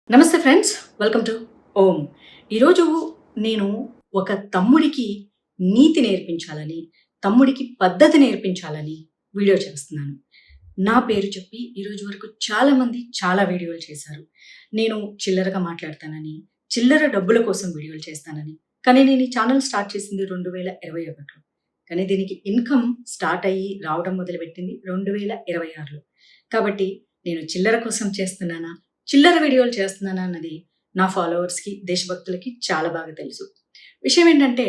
నమస్తే friends, welcome to ఓం. ఈరోజు నేను ఒక తమ్ముడికి నీతి నేర్పించాలని, తమ్ముడికి పద్ధతి నేర్పించాలని వీడియో చేస్తున్నాను. నా పేరు చెప్పి ఈరోజు వరకు చాలామంది చాలా వీడియోలు చేశారు. నేను చిల్లరగా మాట్లాడతానని, చిల్లర డబ్బుల కోసం వీడియోలు చేస్తానని. కానీ నేను ఈ ఛానల్ స్టార్ట్ చేసింది 2021లో. కానీ దీనికి ఇన్కమ్ స్టార్ట్ అయ్యి రావడం మొదలుపెట్టింది 2026లో. కాబట్టి నేను చిల్లర కోసం చేస్తున్నానా, చిల్లర వీడియోలు చేస్తున్నానా అన్నది నా ఫాలోవర్స్‌కి, దేశభక్తులకి చాలా బాగా తెలుసు. విషయం ఏంటంటే,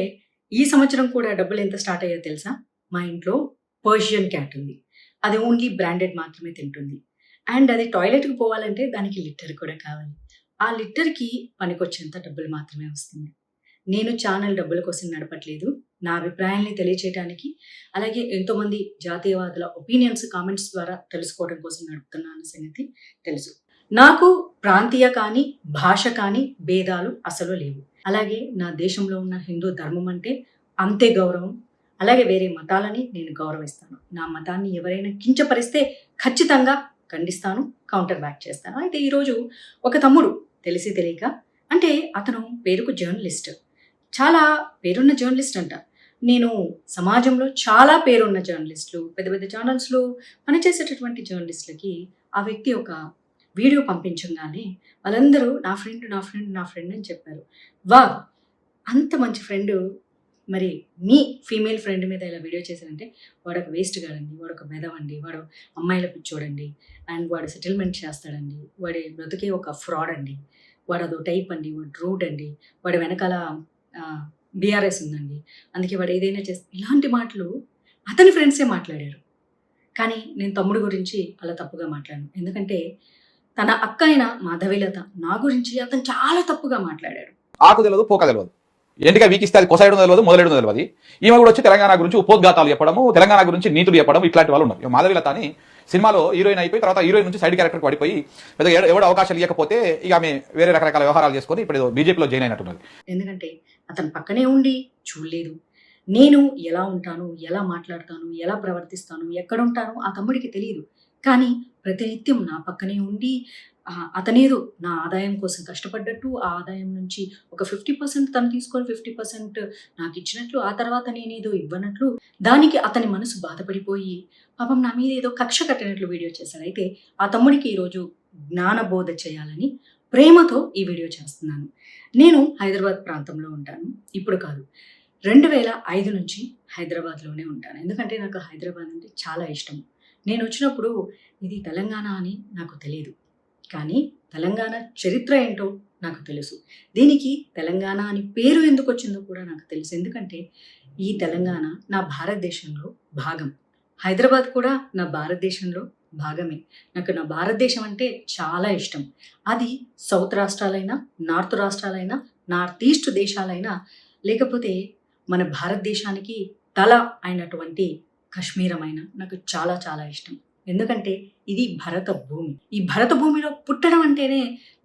ఈ సంవత్సరం కూడా డబ్బులు ఎంత స్టార్ట్ అయ్యాయో తెలుసా? మా ఇంట్లో పర్షియన్ క్యాట్ ఉంది. అది ఓన్లీ బ్రాండెడ్ మాత్రమే తింటుంది. అండ్ అది టాయిలెట్‌కి పోవాలంటే దానికి లిట్టర్ కూడా కావాలి. ఆ లిట్టర్‌కి పనికొచ్చేంత డబ్బులు మాత్రమే వస్తుంది. నేను ఛానల్ డబ్బుల కోసం నడపట్లేదు. నా అభిప్రాయాల్ని తెలియచేయటానికి, అలాగే ఎంతోమంది జాతీయవాదుల ఒపీనియన్స్ కామెంట్స్ ద్వారా తెలుసుకోవడం కోసం నడుపుతున్నాను సంగతి తెలుసు. నాకు ప్రాంతీయ కానీ, భాష కానీ భేదాలు అసలు లేవు. అలాగే నా దేశంలో ఉన్న హిందూ ధర్మం అంటే అంతే గౌరవం. అలాగే వేరే మతాలని నేను గౌరవిస్తాను. నా మతాన్ని ఎవరైనా కించపరిస్తే ఖచ్చితంగా ఖండిస్తాను, కౌంటర్ బ్యాక్ చేస్తాను. అయితే ఈరోజు ఒక తమ్ముడు తెలిసి తెలియక, అంటే అతను పేరుకు జర్నలిస్ట్. చాలా పేరున్న జర్నలిస్ట్ అంట. నేను సమాజంలో చాలా పేరున్న జర్నలిస్టులు, పెద్ద పెద్ద ఛానల్స్‌లో పనిచేసేటటువంటి జర్నలిస్టులకి ఆ వ్యక్తి ఒక వీడియో పంపించంగానే వాళ్ళందరూ నా ఫ్రెండ్ అని చెప్పారు. వావ్! అంత మంచి ఫ్రెండు మరి మీ ఫీమేల్ ఫ్రెండ్ మీద ఇలా వీడియో చేశారంటే వాడొక వేస్ట్ గాడండి, వాడొక వెధవండి, వాడు అమ్మాయిల పిచ్చోడండి, అండ్ వాడు సెటిల్మెంట్ చేస్తాడండి, వాడి బ్రతుకే ఒక ఫ్రాడ్ అండి, వాడదో టైప్ అండి, వాడు రూడ్ అండి, వాడి వెనకాల బీఆర్ఎస్ ఉందండి, అందుకే వాడు ఏదైనా ఇలాంటి మాటలు అతని ఫ్రెండ్సే మాట్లాడారు. కానీ నేను తమ్ముడు గురించి అలా తప్పుగా మాట్లాడాను. ఎందుకంటే తన అక్క అయిన మాధవీలత నా గురించి అతను చాలా తప్పుగా మాట్లాడాడు. ఆకు తెలియదు, పోక తెలియదు, ఎంటిగా వీకిస్తే అది కొసాయడం తెలియదు, మొదలెడడం తెలియదు. ఈమె కూడా వచ్చి తెలంగాణ గురించి ఉపోద్ఘాతాలు చెప్పడము, తెలంగాణ గురించి నీతులు చెప్పడం, ఇట్లాంటి వాళ్ళు ఉన్నారు. మాధవీలత అని సినిమాలో హీరోయిన్ అయిపోయి తర్వాత హీరోయిన్ నుంచి సైడ్ క్యారెక్టర్ పడిపోయి పెద్దగా ఎవరు అవకాశాలు ఇవ్వకపోతే ఇక ఆమె వేరే రకరకాల వ్యవహారాలు చేసుకొని ఇప్పుడు బీజేపీలో జాయిన్ అయినట్టున్నది. ఎందుకంటే అతను పక్కనే ఉండి చూడలేదు. నేను ఎలా ఉంటాను, ఎలా మాట్లాడతాను, ఎలా ప్రవర్తిస్తాను, ఎక్కడ ఉంటాను ఆ తమ్ముడికి తెలియదు. కానీ ప్రతినిత్యం నా పక్కనే ఉండి అతనేదో నా ఆదాయం కోసం కష్టపడ్డట్టు, ఆ ఆదాయం నుంచి ఒక 50% తను తీసుకొని 50% నాకు ఇచ్చినట్లు, ఆ తర్వాత నేనేదో ఇవ్వనట్లు, దానికి అతని మనసు బాధపడిపోయి పాపం నా మీద ఏదో కక్ష కట్టినట్లు వీడియో చేశాడు. అయితే ఆ తమ్ముడికి ఈరోజు జ్ఞానబోధ చేయాలని ప్రేమతో ఈ వీడియో చేస్తున్నాను. నేను హైదరాబాద్ ప్రాంతంలో ఉంటాను. ఇప్పుడు కాదు, 2005 నుంచి హైదరాబాద్లోనే ఉంటాను. ఎందుకంటే నాకు హైదరాబాద్ అంటే చాలా ఇష్టం. నేను వచ్చినప్పుడు ఇది తెలంగాణ అని నాకు తెలియదు. కానీ తెలంగాణ చరిత్ర ఏంటో నాకు తెలుసు. దీనికి తెలంగాణ అని పేరు ఎందుకు వచ్చిందో కూడా నాకు తెలుసు. ఎందుకంటే ఈ తెలంగాణ నా భారతదేశంలో భాగం. హైదరాబాద్ కూడా నా భారతదేశంలో భాగమే. నాకు నా భారతదేశం అంటే చాలా ఇష్టం. అది సౌత్ రాష్ట్రాలైనా, నార్త్ రాష్ట్రాలైనా, నార్త్ ఈస్ట్ దేశాలైనా, లేకపోతే మన భారతదేశానికి తల అయినటువంటి కశ్మీరమైన నాకు చాలా చాలా ఇష్టం. ఎందుకంటే ఇది భరత భూమి. ఈ భరత భూమిలో పుట్టడం అంటేనే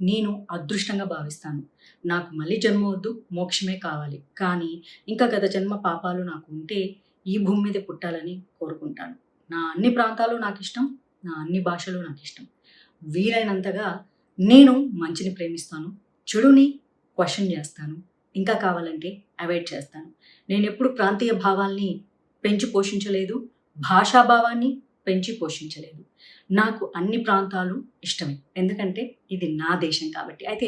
నేను అదృష్టంగా భావిస్తాను. నాకు మళ్ళీ జన్మ వద్దు, మోక్షమే కావాలి. కానీ ఇంకా గత జన్మ పాపాలు నాకు ఉంటే ఈ భూమి మీద పుట్టాలని కోరుకుంటాను. నా అన్ని ప్రాంతాలు నాకు ఇష్టం, నా అన్ని భాషలు నాకు ఇష్టం. వీలైనంతగా నేను మంచిని ప్రేమిస్తాను, చెడుని క్వశ్చన్ చేస్తాను, ఇంకా కావాలంటే అవాయిడ్ చేస్తాను. నేను ఎప్పుడు ప్రాంతీయ భావాల్ని పెంచి పోషించలేదు, భాషాభావాన్ని పెంచి పోషించలేదు. నాకు అన్ని ప్రాంతాలు ఇష్టమే, ఎందుకంటే ఇది నా దేశం కాబట్టి. అయితే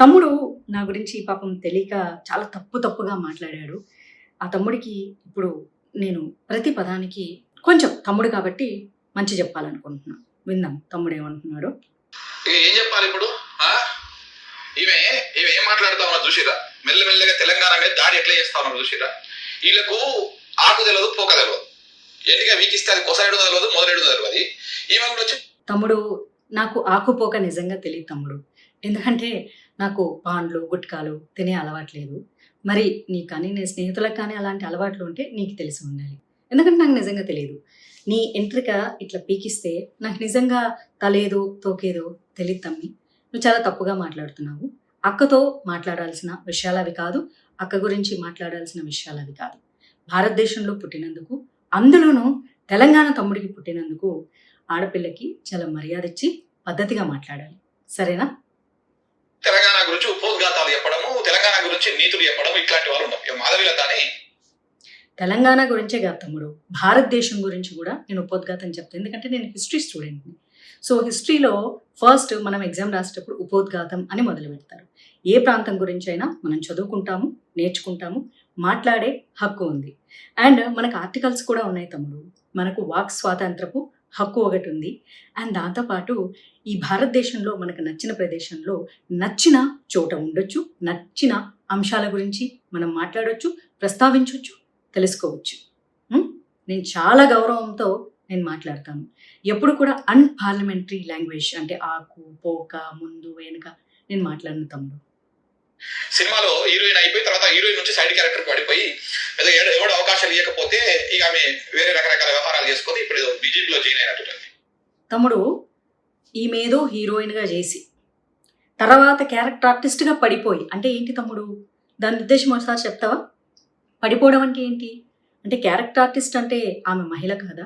తమ్ముడు నా గురించి పాపం తెలియక చాలా తప్పుగా మాట్లాడాడు. ఆ తమ్ముడికి ఇప్పుడు నేను ప్రతి పదానికి కొంచెం తమ్ముడు కాబట్టి మంచి చెప్పాలనుకుంటున్నాను. విందాం తమ్ముడు ఏమంటున్నాడు. ఏం చెప్పాలి ఇప్పుడు? ఇవే ఏం మాట్లాడుతా ఉన్నా చూసిరా, మెల్లమెల్లగా తెలంగాణ మీద దాడి ఎట్లా చేస్తా ఉన్నారు చూసిరా. వీళ్ళకు ఆకు తెలియదు, పోక తెలియదు, ఎంటిగా వీకిస్తే అది కొసాయడం తెలియదు, మొదలెడడం తెలియదు. ఈమె కూడా వచ్చి తమ్ముడు నాకు ఆకుపోక నిజంగా తెలియదు తమ్ముడు. ఎందుకంటే నాకు పాండ్లు, గుట్కాలు తినే అలవాట్లేదు. మరి నీకు కానీ నీ స్నేహితులకు కానీ అలాంటి అలవాట్లు ఉంటే నీకు తెలిసి ఉండాలి. ఎందుకంటే నాకు నిజంగా తెలియదు. నీ ఎంట్రిక ఇట్లా పీకిస్తే నాకు నిజంగా తలేదో తోకేదో తెలియదు తమ్మి. నువ్వు చాలా తప్పుగా మాట్లాడుతున్నావు. అక్కతో మాట్లాడాల్సిన విషయాలు అవి కాదు, అక్క గురించి మాట్లాడాల్సిన విషయాలు అవి కాదు. భారతదేశంలో పుట్టినందుకు, అందులోనూ తెలంగాణ తమ్ముడికి పుట్టినందుకు ఆడపిల్లకి చాలా మర్యాద ఇచ్చి పద్ధతిగా మాట్లాడాలి. సరేనా? గురించి ఉపోద్ఘాతాలు చెప్పడము, తెలంగాణ గురించి నీతులు చెప్పడం ఇట్లాంటి వాళ్ళు ఉన్నారు. మాధవీలతని తెలంగాణ గురించే కాదు తమ్ముడు, భారతదేశం గురించి కూడా నేను ఉపోద్ఘాతం చెప్తాను. ఎందుకంటే నేను హిస్టరీ స్టూడెంట్ని. సో హిస్టరీలో ఫస్ట్ మనం ఎగ్జామ్ రాసేటప్పుడు ఉపోద్ఘాతం అని మొదలు పెడతారు. ఏ ప్రాంతం గురించి అయినా మనం చదువుకుంటాము, నేర్చుకుంటాము, మాట్లాడే హక్కు ఉంది. అండ్ మనకు ఆర్టికల్స్ కూడా ఉన్నాయి తమ్ముడు. మనకు వాక్ స్వాతంత్రపు హక్కు ఒకటి ఉంది. అండ్ దాంతోపాటు ఈ భారతదేశంలో మనకు నచ్చిన ప్రదేశంలో నచ్చిన చోట ఉండొచ్చు, నచ్చిన అంశాల గురించి మనం మాట్లాడొచ్చు, ప్రస్తావించవచ్చు, తెలుసుకోవచ్చు. నేను చాలా గౌరవంతో నేను మాట్లాడతాను. ఎప్పుడు కూడా అన్పార్లమెంటరీ లాంగ్వేజ్ అంటే ఆకు పోక ముందు వెనుక నేను మాట్లాడిన తమ్ముడు. సినిమాలో హీరోయిన్ అయిపోయి తర్వాత హీరోయిన్ నుంచి సైడ్ క్యారెక్టర్ పడిపోయి ఏదో ఎవడు అవకాశాలు ఇవ్వకపోతే ఇక ఆమె వేరే రకరకాల వ్యవహారాలు చేసుకొని ఇప్పుడు ఏదో బీజేపీలో జాయిన్ అయినట్టుంది. తమ్ముడు, ఈమెదో హీరోయిన్గా చేసి తర్వాత క్యారెక్టర్ ఆర్టిస్ట్గా పడిపోయి అంటే ఏంటి తమ్ముడు? దాని ఉద్దేశం ఒకసారి చెప్తావా? పడిపోవడం అంటే ఏంటి? అంటే క్యారెక్టర్ ఆర్టిస్ట్ అంటే ఆమె మహిళ కాదా?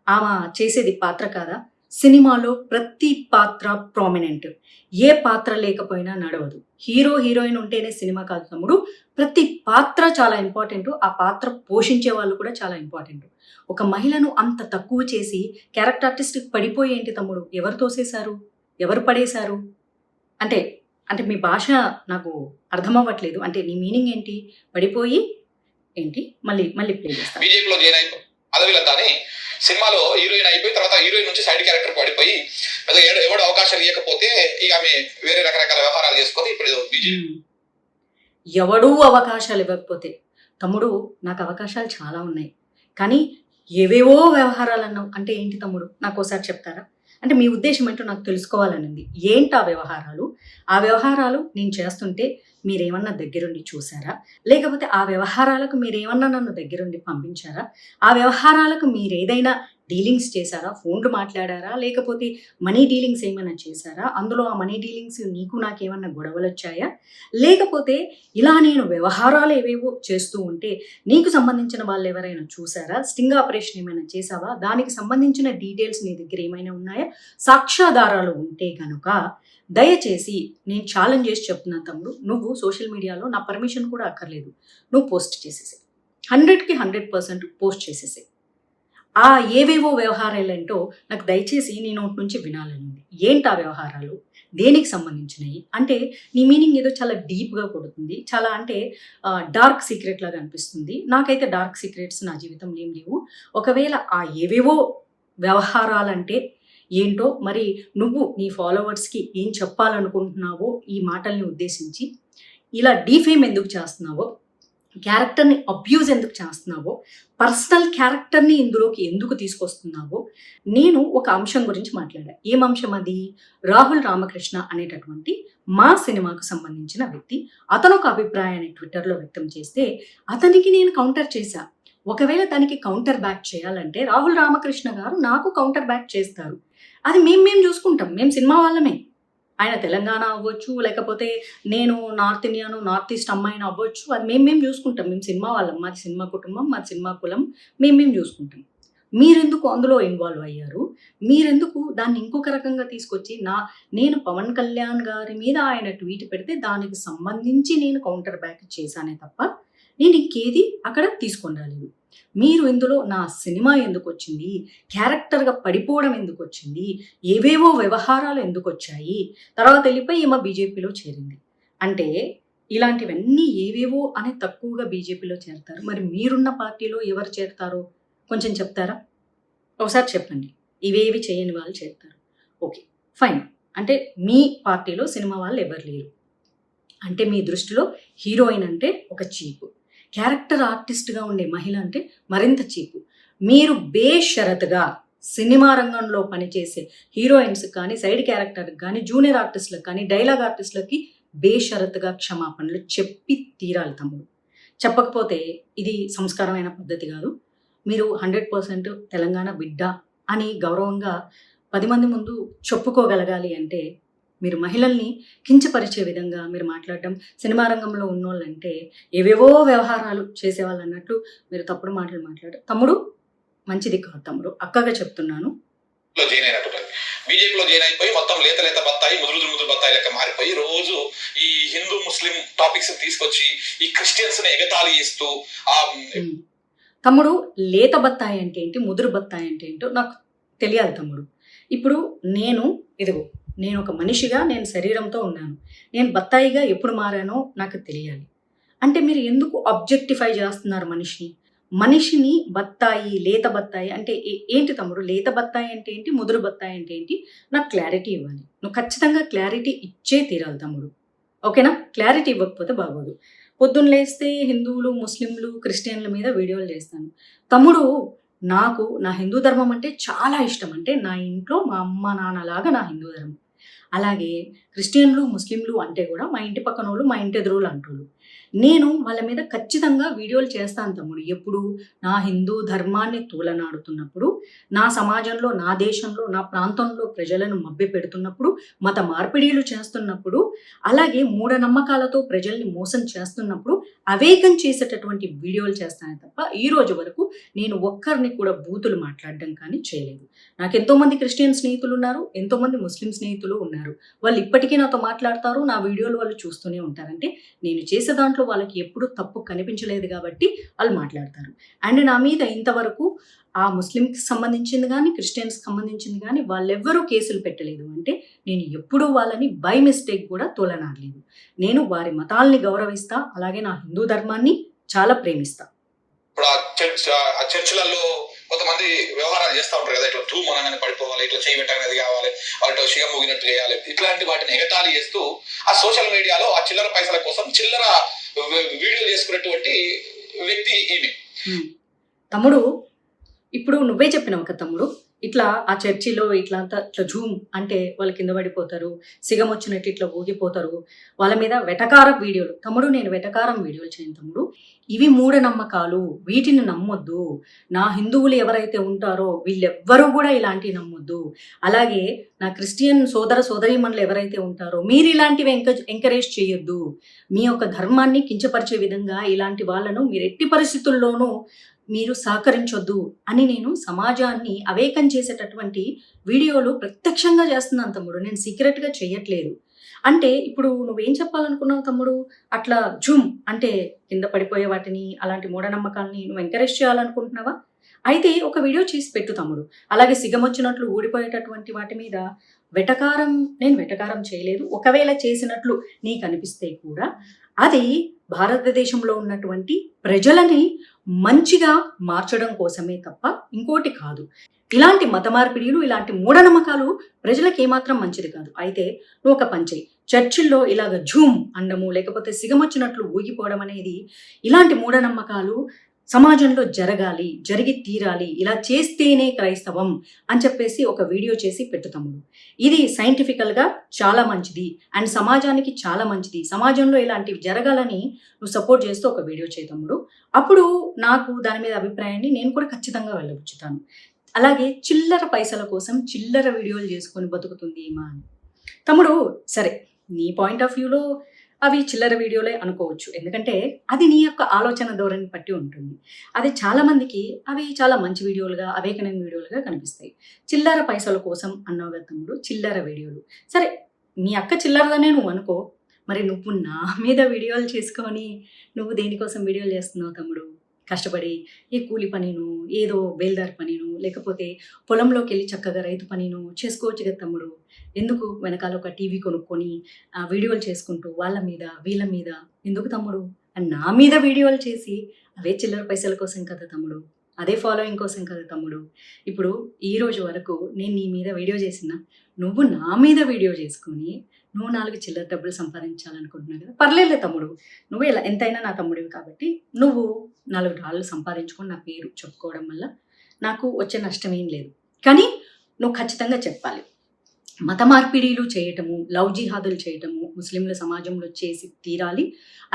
ఆమె చేసేది పాత్ర కాదా? సినిమాలో ప్రతి పాత్ర ప్రామినెంట్. ఏ పాత్ర లేకపోయినా నడవదు. హీరో హీరోయిన్ ఉంటేనే సినిమా కాదు తమ్ముడు. ప్రతి పాత్ర చాలా ఇంపార్టెంట్. ఆ పాత్ర పోషించే వాళ్ళు కూడా చాలా ఇంపార్టెంట్. ఒక మహిళను అంత తక్కువ చేసి క్యారెక్టర్ ఆర్టిస్ట్ పడిపోయి ఏంటి తమ్ముడు? ఎవరు తోసేశారు? ఎవరు పడేశారు? అంటే అంటే మీ భాష నాకు అర్థమవ్వట్లేదు. అంటే నీ మీనింగ్ ఏంటి? పడిపోయి ఏంటి? మళ్ళీ మళ్ళీ ప్లే చేస్తాను. బీజేపీలో జాయిన్ అయిపోయి పదవిలతని సినిమాలో హీరోయిన్ అయిపోయి తర్వాత హీరోయిన్ నుంచి సైడ్ క్యారెక్టర్ పడిపోయి ఏదో ఎవడు అవకాశాలు ఇవ్వకపోతే ఇక ఆమె వేరే రకరకాల వ్యవహారాలు చేసుకొని ఇప్పుడు ఏదో బీజేపీ. ఎవడూ అవకాశాలు ఇవ్వకపోతే తమ్ముడు, నాకు అవకాశాలు చాలా ఉన్నాయి, కానీ ఏవేవో వ్యవహారాలు అన్నావు అంటే ఏంటి తమ్ముడు? నాకు ఒకసారి చెప్తారా? అంటే మీ ఉద్దేశం ఏంటో నాకు తెలుసుకోవాలనింది. ఏంటి ఆ వ్యవహారాలు? ఆ వ్యవహారాలు నేను చేస్తుంటే మీరేమన్నా దగ్గరుండి చూసారా? లేకపోతే ఆ వ్యవహారాలకు మీరేమన్నా నన్ను దగ్గరుండి పంపించారా? ఆ వ్యవహారాలకు మీరేదైనా డీలింగ్స్ చేశారా? ఫోన్లు మాట్లాడారా? లేకపోతే మనీ డీలింగ్స్ ఏమైనా చేశారా? అందులో ఆ మనీ డీలింగ్స్ నీకు నాకేమన్నా గొడవలు వచ్చాయా? లేకపోతే ఇలా నేను వ్యవహారాలు ఏవేవో చేస్తూ ఉంటే నీకు సంబంధించిన వాళ్ళు ఎవరైనా చూసారా? స్టింగ్ ఆపరేషన్ ఏమైనా చేసావా? దానికి సంబంధించిన డీటెయిల్స్ నీ దగ్గర ఏమైనా ఉన్నాయా? సాక్ష్యాధారాలు ఉంటే కనుక దయచేసి నేను ఛాలెంజ్ చేసి చెప్తున్నాను తమ్ముడు, నువ్వు సోషల్ మీడియాలో నా పర్మిషన్ కూడా అక్కర్లేదు, నువ్వు పోస్ట్ చేసేసే. 100కి 100% పోస్ట్ చేసేసే. ఆ ఏవేవో వ్యవహారాలేంటో నాకు దయచేసి నీ నోటి నుంచి వినాలని ఉంది. ఏంటి ఆ వ్యవహారాలు? దేనికి సంబంధించినవి? అంటే నీ మీనింగ్ ఏదో చాలా డీప్గా కొడుతుంది, చాలా అంటే డార్క్ సీక్రెట్ లాగా అనిపిస్తుంది. నాకైతే డార్క్ సీక్రెట్స్ నా జీవితంలో ఏం లేవు. ఒకవేళ ఆ ఏవేవో వ్యవహారాలంటే ఏంటో మరి నువ్వు నీ ఫాలోవర్స్కి ఏం చెప్పాలనుకుంటున్నావో ఈ మాటల్ని ఉద్దేశించి, ఇలా డీఫేమ్ ఎందుకు చేస్తున్నావో, క్యారెక్టర్ని అబ్యూజ్ ఎందుకు చేస్తున్నావో, పర్సనల్ క్యారెక్టర్ని ఇందులోకి ఎందుకు తీసుకొస్తున్నావో నేను ఒక అంశం గురించి మాట్లాడా. ఏం అంశం అది? రాహుల్ రామకృష్ణ అనేటటువంటి మా సినిమాకు సంబంధించిన వ్యక్తి. అతను ఒక అభిప్రాయాన్ని ట్విట్టర్లో వ్యక్తం చేస్తే అతనికి నేను కౌంటర్ చేశా. ఒకవేళ దానికి కౌంటర్ బ్యాక్ చేయాలంటే రాహుల్ రామకృష్ణ గారు నాకు కౌంటర్ బ్యాక్ చేస్తారు. అది మేము చూసుకుంటాం. మేము సినిమా వాళ్ళమే. ఆయన తెలంగాణ అవ్వచ్చు, లేకపోతే నేను నార్త్ ఇండియాను నార్త్ ఈస్ట్ అమ్మాయిని అవ్వచ్చు. అది మేము చూసుకుంటాం. మేము సినిమా వాళ్ళం. మాది సినిమా కుటుంబం, మాది సినిమా కులం. మేము చూసుకుంటాం. మీరెందుకు అందులో ఇన్వాల్వ్ అయ్యారు? మీరెందుకు దాన్ని ఇంకొక రకంగా తీసుకొచ్చి నేను పవన్ కళ్యాణ్ గారి మీద ఆయన ట్వీట్ పెడితే దానికి సంబంధించి నేను కౌంటర్ బ్యాక్ చేశానే తప్ప నేను ఇంకేది అక్కడ తీసుకొని రాలేదు. మీరు ఇందులో నా సినిమా ఎందుకు వచ్చింది, క్యారెక్టర్గా పడిపోవడం ఎందుకు వచ్చింది, ఏవేవో వ్యవహారాలు ఎందుకు వచ్చాయి, తర్వాత వెళ్ళిపోయి ఈమె బీజేపీలో చేరింది అంటే ఇలాంటివన్నీ ఏవేవో అని తక్కువగా బీజేపీలో చేరతారు. మరి మీరున్న పార్టీలో ఎవరు చేరతారో కొంచెం చెప్తారా? ఒకసారి చెప్పండి. ఇవేవి చేయని వాళ్ళు చేరతారు. Okay, fine. అంటే మీ పార్టీలో సినిమా వాళ్ళు ఎవరు లేరు అంటే మీ దృష్టిలో హీరోయిన్ అంటే ఒక చీపు, క్యారెక్టర్ ఆర్టిస్ట్గా ఉండే మహిళ అంటే మరింత చీపు. మీరు బేషరతుగా సినిమా రంగంలో పనిచేసే హీరోయిన్స్ కానీ, సైడ్ క్యారెక్టర్కి కానీ, జూనియర్ ఆర్టిస్టులకు కానీ, డైలాగ్ ఆర్టిస్టులకి బేషరతుగా క్షమాపణలు చెప్పి తీరాలి తమ్ముడు. చెప్పకపోతే ఇది సంస్కారమైన పద్ధతి కాదు. మీరు 100% తెలంగాణ బిడ్డ అని గౌరవంగా 10 మంది ముందు చెప్పుకోగలగాలి అంటే మీరు మహిళల్ని కించపరిచే విధంగా మీరు మాట్లాడడం, సినిమా రంగంలో ఉన్నోళ్ళంటే ఏవేవో వ్యవహారాలు చేసేవాళ్ళు అన్నట్టు మీరు తప్పుడు మాటలు మాట్లాడారు తమ్ముడు. మంచిది కాదు తమ్ముడు. అక్కగా చెప్తున్నాను. జాయిన్ అయినట్టున్నది. బీజేపీలో జాయిన్ అయిపోయి మొత్తం లేత లేత బత్తాయి ముదురు బత్తాయి లెక్క మారిపోయి రోజు ఈ హిందూ ముస్లిం టాపిక్స్ తీసుకొచ్చి ఈ క్రిస్టియన్స్ ని ఎగతాళి చేస్తూ తమ్ముడు, లేత బత్తాయి అంటే ఏంటి, ముదురు బత్తాయి అంటే ఏంటో నాకు తెలియాలి తమ్ముడు. ఇప్పుడు నేను ఒక మనిషిగా నేను శరీరంతో ఉన్నాను. నేను బత్తాయిగా ఎప్పుడు మారానో నాకు తెలియాలి. అంటే మీరు ఎందుకు అబ్జెక్టిఫై చేస్తున్నారు మనిషిని బత్తాయి, లేత బత్తాయి అంటే ఏంటి తమ్ముడు? లేత బత్తాయి అంటే ఏంటి, ముదురు బత్తాయి అంటే ఏంటి? నాకు క్లారిటీ ఇవ్వాలి. నువ్వు ఖచ్చితంగా క్లారిటీ ఇచ్చే తీరాలి తమ్ముడు. ఓకేనా? క్లారిటీ ఇవ్వకపోతే బాగోదు. పొద్దున్న లేస్తే హిందువులు, ముస్లింలు, క్రిస్టియన్ల మీద వీడియోలు చేస్తాను. తమ్ముడు, నాకు నా హిందూ ధర్మం అంటే చాలా ఇష్టం. అంటే నా ఇంట్లో మా అమ్మ నాన్నలాగా నా హిందూ ధర్మం. అలాగే క్రిస్టియన్లు, ముస్లింలు అంటే కూడా మా ఇంటి పక్కన వాళ్ళు, మా ఇంటి ఎదురులు అంటోళ్ళు. నేను వాళ్ళ మీద ఖచ్చితంగా వీడియోలు చేస్తాను తమ్ముడు. ఎప్పుడు? నా హిందూ ధర్మాన్ని తూలనాడుతున్నప్పుడు, నా సమాజంలో, నా దేశంలో, నా ప్రాంతంలో ప్రజలను మభ్య పెడుతున్నప్పుడు, మత మార్పిడీలు చేస్తున్నప్పుడు, అలాగే మూఢనమ్మకాలతో ప్రజల్ని మోసం చేస్తున్నప్పుడు అవేకం చేసేటటువంటి వీడియోలు చేస్తాను తప్ప ఈ రోజు వరకు నేను ఒక్కరిని కూడా బూతులు మాట్లాడడం కానీ చేయలేదు. నాకు ఎంతోమంది క్రిస్టియన్ స్నేహితులు ఉన్నారు, ఎంతోమంది ముస్లిం స్నేహితులు ఉన్నారు. వాళ్ళు ఇప్పటికీ నాతో మాట్లాడతారు, నా వీడియోలు వాళ్ళు చూస్తూనే ఉంటారంటే నేను చేసే దాంట్లో వాళ్ళకి ఎప్పుడు తప్పు కనిపించలేదు కాబట్టి వాళ్ళు మాట్లాడతారు. అండ్ నా మీద ఇంతవరకు ఆ ముస్లింకి సంబంధించింది కానీ, క్రిస్టియన్స్కి సంబంధించింది కానీ వాళ్ళెవ్వరూ కేసులు పెట్టలేదు. అంటే నేను ఎప్పుడూ వాళ్ళని బై మిస్టేక్ కూడా తోలనాడలేదు. నేను వారి మతాల్ని గౌరవిస్తా, అలాగే నా హిందూ ధర్మాన్ని చాలా ప్రేమిస్తా. ఇప్పుడు ఆ చర్చిలలో కొంతమంది వ్యవహారాలు చేస్తూ ఉంటారు కదా, ఇట్లా తూమనగానే పడిపోవాలి, ఇట్లా చేయి పెట్టగానే కావాలి, వాళ్ళతో షిగ మూగినట్టు చేయాలి, ఇట్లాంటి వాటిని ఎగతాళి చేస్తూ ఆ సోషల్ మీడియాలో ఆ చిల్లర పైసల కోసం చిల్లర వీడియో చేసుకున్నటువంటి వ్యక్తి ఈమె. తమ్ముడు, ఇప్పుడు నువ్వే చెప్పినావు కదా తమ్ముడు, ఇట్లా ఆ చర్చిలో ఇట్లా జూమ్ అంటే వాళ్ళు కింద పడిపోతారు, సిగం వచ్చినట్టు ఇట్లా ఊగిపోతారు, వాళ్ళ మీద వెటకారం వీడియోలు. తమ్ముడు, నేను వెటకారం వీడియోలు చేయను తమ్ముడు. ఇవి మూఢనమ్మకాలు, వీటిని నమ్మొద్దు. నా హిందువులు ఎవరైతే ఉంటారో వీళ్ళెవ్వరూ కూడా ఇలాంటివి నమ్మొద్దు. అలాగే నా క్రిస్టియన్ సోదర సోదరీమణులు ఎవరైతే ఉంటారో మీరు ఇలాంటివి ఎంకరేజ్ చేయొద్దు. మీ యొక్క ధర్మాన్ని కించపరిచే విధంగా ఇలాంటి వాళ్ళను మీరు ఎట్టి పరిస్థితుల్లోనూ మీరు సహకరించొద్దు అని నేను సమాజాన్ని అవేకం చేసేటటువంటి వీడియోలు ప్రత్యక్షంగా చేస్తున్నాను తమ్ముడు. నేను సీక్రెట్గా చేయట్లేదు. అంటే ఇప్పుడు నువ్వేం చెప్పాలనుకున్నావు తమ్ముడు? అట్లా జూమ్ అంటే కింద పడిపోయే వాటిని, అలాంటి మూఢనమ్మకాలని నువ్వు ఎంకరేజ్ చేయాలనుకుంటున్నావా? అయితే ఒక వీడియో చేసి పెట్టు తమ్ముడు. అలాగే సిగం వచ్చినట్లు ఊడిపోయేటటువంటి వాటి మీద నేను వెటకారం చేయలేదు. ఒకవేళ చేసినట్లు నీకు అనిపిస్తే కూడా అది భారతదేశంలో ఉన్నటువంటి ప్రజలని మంచిగా మార్చడం కోసమే తప్ప ఇంకోటి కాదు. ఇలాంటి మత మార్పిడిలు, ఇలాంటి మూఢనమ్మకాలు ప్రజలకు ఏమాత్రం మంచిది కాదు. అయితే నువ్వు ఒక పని చెయ్యి, చర్చిల్లో ఇలాగ జూమ్ అండము, లేకపోతే సిగమొచ్చినట్లు ఊగిపోవడం అనేది, ఇలాంటి మూఢనమ్మకాలు సమాజంలో జరిగి తీరాలి, ఇలా చేస్తేనే క్రైస్తవం అని చెప్పేసి ఒక వీడియో చేసి పెట్టు తమ్ముడు. ఇది సైంటిఫికల్గా చాలా మంచిది అండ్ సమాజానికి చాలా మంచిది. సమాజంలో ఇలాంటివి జరగాలని నువ్వు సపోర్ట్ చేస్తూ ఒక వీడియో చేయి తమ్ముడు. అప్పుడు నాకు దాని మీద అభిప్రాయాన్ని నేను కూడా ఖచ్చితంగా వెళ్ళబుచ్చుతాను. అలాగే చిల్లర పైసల కోసం చిల్లర వీడియోలు చేసుకొని బతుకుతుంది ఏమా అని. తమ్ముడు, సరే నీ పాయింట్ ఆఫ్ వ్యూలో అవి చిల్లర వీడియోలే అనుకోవచ్చు, ఎందుకంటే అది నీ యొక్క ఆలోచన ధోరణి బట్టి ఉంటుంది. అది చాలామందికి అవి చాలా మంచి వీడియోలుగా, అవేకనైన వీడియోలుగా కనిపిస్తాయి. చిల్లర పైసల కోసం అన్నావు కదా తమ్ముడు, చిల్లర వీడియోలు. సరే, మీ అక్క చిల్లరదనే నువ్వు అనుకో, మరి నువ్వు నా మీద వీడియోలు చేసుకొని నువ్వు దేనికోసం వీడియోలు చేస్తున్నావు తమ్ముడు? కష్టపడి ఏ కూలి పనిను, ఏదో బేల్దారి పనిను, లేకపోతే పొలంలోకి వెళ్ళి చక్కగా రైతు పనిను చేసుకోవచ్చు కదా తమ్ముడు. ఎందుకు వెనకాల ఒక టీవీ కొనుక్కొని వీడియోలు చేసుకుంటూ వాళ్ళ మీద వీళ్ళ మీద ఎందుకు తమ్ముడు? అండ్ నా మీద వీడియోలు చేసి అవే చిల్లర పైసల కోసం కదా తమ్ముడు, అదే ఫాలోయింగ్ కోసం కదా తమ్ముడు. ఇప్పుడు ఈ రోజు వరకు నేను నీ మీద వీడియో చేసిన, నువ్వు నా మీద వీడియో చేసుకొని నువ్వు 4 చిల్లర డబ్బులు సంపాదించాలనుకుంటున్నావు కదా, పర్లేదులే తమ్ముడు. నువ్వు ఇలా ఎంతైనా నా తమ్ముడివి కాబట్టి నువ్వు $4 సంపాదించుకొని నా పేరు చెప్పుకోవడం వల్ల నాకు వచ్చే నష్టం ఏం లేదు. కానీ నువ్వు ఖచ్చితంగా చెప్పాలి, మత మార్పిడీలు చేయటము, లవ్ జిహాదులు చేయటము ముస్లింల సమాజంలో చేసి తీరాలి.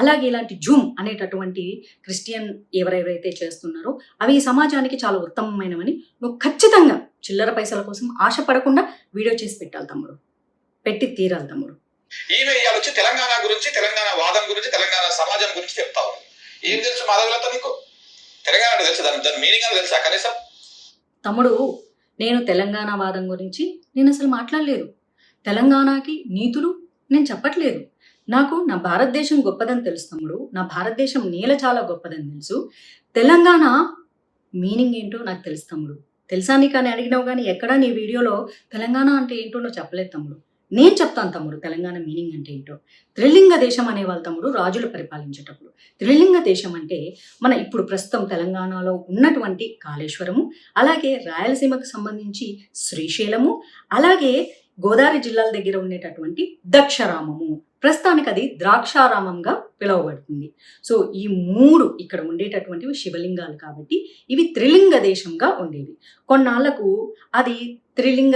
అలాగే ఇలాంటి జూమ్ అనేటటువంటి క్రిస్టియన్ ఎవరెవరైతే చేస్తున్నారో అవి ఈ సమాజానికి చాలా ఉత్తమమైనవని నువ్వు ఖచ్చితంగా చిల్లర పైసల కోసం ఆశపడకుండా వీడియో చేసి పెట్టాలి తమ్ముడు, పెట్టి తీరాలి తమ్ముడు. ఈమె ఇవాళ వచ్చి తెలంగాణ గురించి, తెలంగాణ వాదం గురించి, తెలంగాణ సమాజం గురించి చెప్తావు. ఏం తెలుసు మాధవలత నీకు? తెలంగాణ తెలుసు, దాని మీనింగ్ అని తెలుసా కనీసం? తమ్ముడు, నేను తెలంగాణ వాదం గురించి నేను అసలు మాట్లాడలేదు. తెలంగాణకి నీతులు నేను చెప్పట్లేదు. నాకు నా భారతదేశం గొప్పదని తెలుసు తమ్ముడు. నా భారతదేశం నేల చాలా గొప్పదని తెలుసు. తెలంగాణ మీనింగ్ ఏంటో నాకు తెలుసు తమ్ముడు. తెలుసా నీకు అని అడిగినావు కానీ ఎక్కడా నీ వీడియోలో తెలంగాణ అంటే ఏంటో నువ్వు చెప్పలేదు తమ్ముడు. నేను చెప్తాను తమ్ముడు తెలంగాణ మీనింగ్ అంటే ఏంటో. త్రిలింగ దేశం అనేవాళ్ళు తమ్ముడు రాజులు పరిపాలించేటప్పుడు. త్రిలింగ దేశం అంటే మన ఇప్పుడు ప్రస్తుతం తెలంగాణలో ఉన్నటువంటి కాళేశ్వరము, అలాగే రాయలసీమకు సంబంధించి శ్రీశైలము, అలాగే గోదావరి జిల్లాల దగ్గర ఉండేటటువంటి దక్షరామము. ప్రస్తుతానికి అది ద్రాక్షారామంగా పిలువబడుతుంది. సో ఈ 3 ఇక్కడ ఉండేటటువంటివి శివలింగాలు కాబట్టి ఇవి త్రిలింగ దేశంగా ఉండేవి. కొన్నాళ్లకు అది త్రిలింగ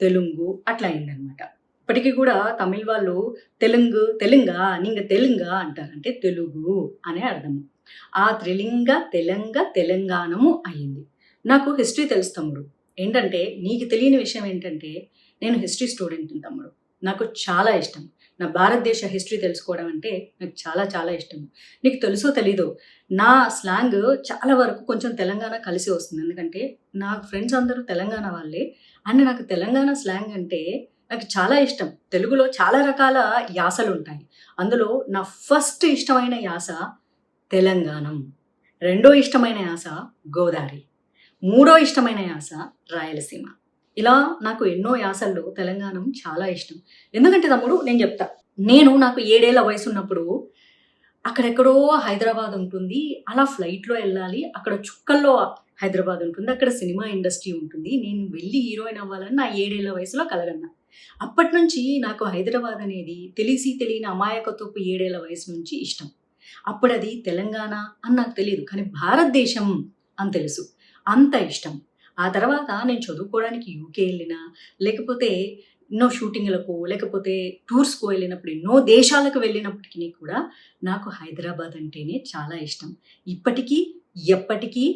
తెలుగు అట్లా అయిందనమాట. ఇప్పటికీ కూడా తమిళ్ వాళ్ళు తెలుంగా అంటారు, అంటే తెలుగు అనే అర్థము. ఆ త్రిలింగ తెలంగాణము అయింది. నాకు హిస్టరీ తెలుసు తమ్ముడు. ఏంటంటే నీకు తెలియని విషయం ఏంటంటే నేను హిస్టరీ స్టూడెంట్ తమ్ముడు. నాకు చాలా ఇష్టం నా భారతదేశ హిస్టరీ తెలుసుకోవడం అంటే నాకు చాలా చాలా ఇష్టం. నీకు తెలుసో తెలీదో నా స్లాంగ్ చాలా వరకు కొంచెం తెలంగాణ కలిసి వస్తుంది. ఎందుకంటే నా ఫ్రెండ్స్ అందరూ తెలంగాణ వాళ్ళే. అండ్ నాకు తెలంగాణ స్లాంగ్ అంటే నాకు చాలా ఇష్టం. తెలుగులో చాలా రకాల యాసలు ఉంటాయి. అందులో నా ఫస్ట్ ఇష్టమైన యాస తెలంగాణం, రెండో ఇష్టమైన యాస గోదావరి, మూడో ఇష్టమైన యాస రాయలసీమ. ఇలా నాకు ఎన్నో యాసల్లో తెలంగాణం చాలా ఇష్టం. ఎందుకంటే తమ్ముడు నేను చెప్తా, నాకు 7 ఏళ్ల వయసు ఉన్నప్పుడు అక్కడెక్కడో హైదరాబాద్ ఉంటుంది, అలా ఫ్లైట్లో వెళ్ళాలి, అక్కడ చుక్కల్లో హైదరాబాద్ ఉంటుంది, అక్కడ సినిమా ఇండస్ట్రీ ఉంటుంది, నేను వెళ్ళి హీరోయిన్ అవ్వాలని నా 7 ఏళ్ల వయసులో కలగన్నా. అప్పటి నుంచి నాకు హైదరాబాద్ అనేది తెలియని అమాయకత్వపు 7 ఏళ్ల వయసు నుంచి ఇష్టం. అప్పుడు అది తెలంగాణ అని నాకు తెలియదు, కానీ భారతదేశం అని తెలుసు, అంత ఇష్టం. ఆ తర్వాత నేను చదువుకోవడానికి యూకే వెళ్ళినా, లేకపోతే ఎన్నో షూటింగ్లకు, లేకపోతే టూర్స్కు వెళ్ళినప్పుడు, ఎన్నో దేశాలకు వెళ్ళినప్పటికీ కూడా నాకు హైదరాబాద్ అంటేనే చాలా ఇష్టం. ఇప్పటికీ ఎప్పటికీ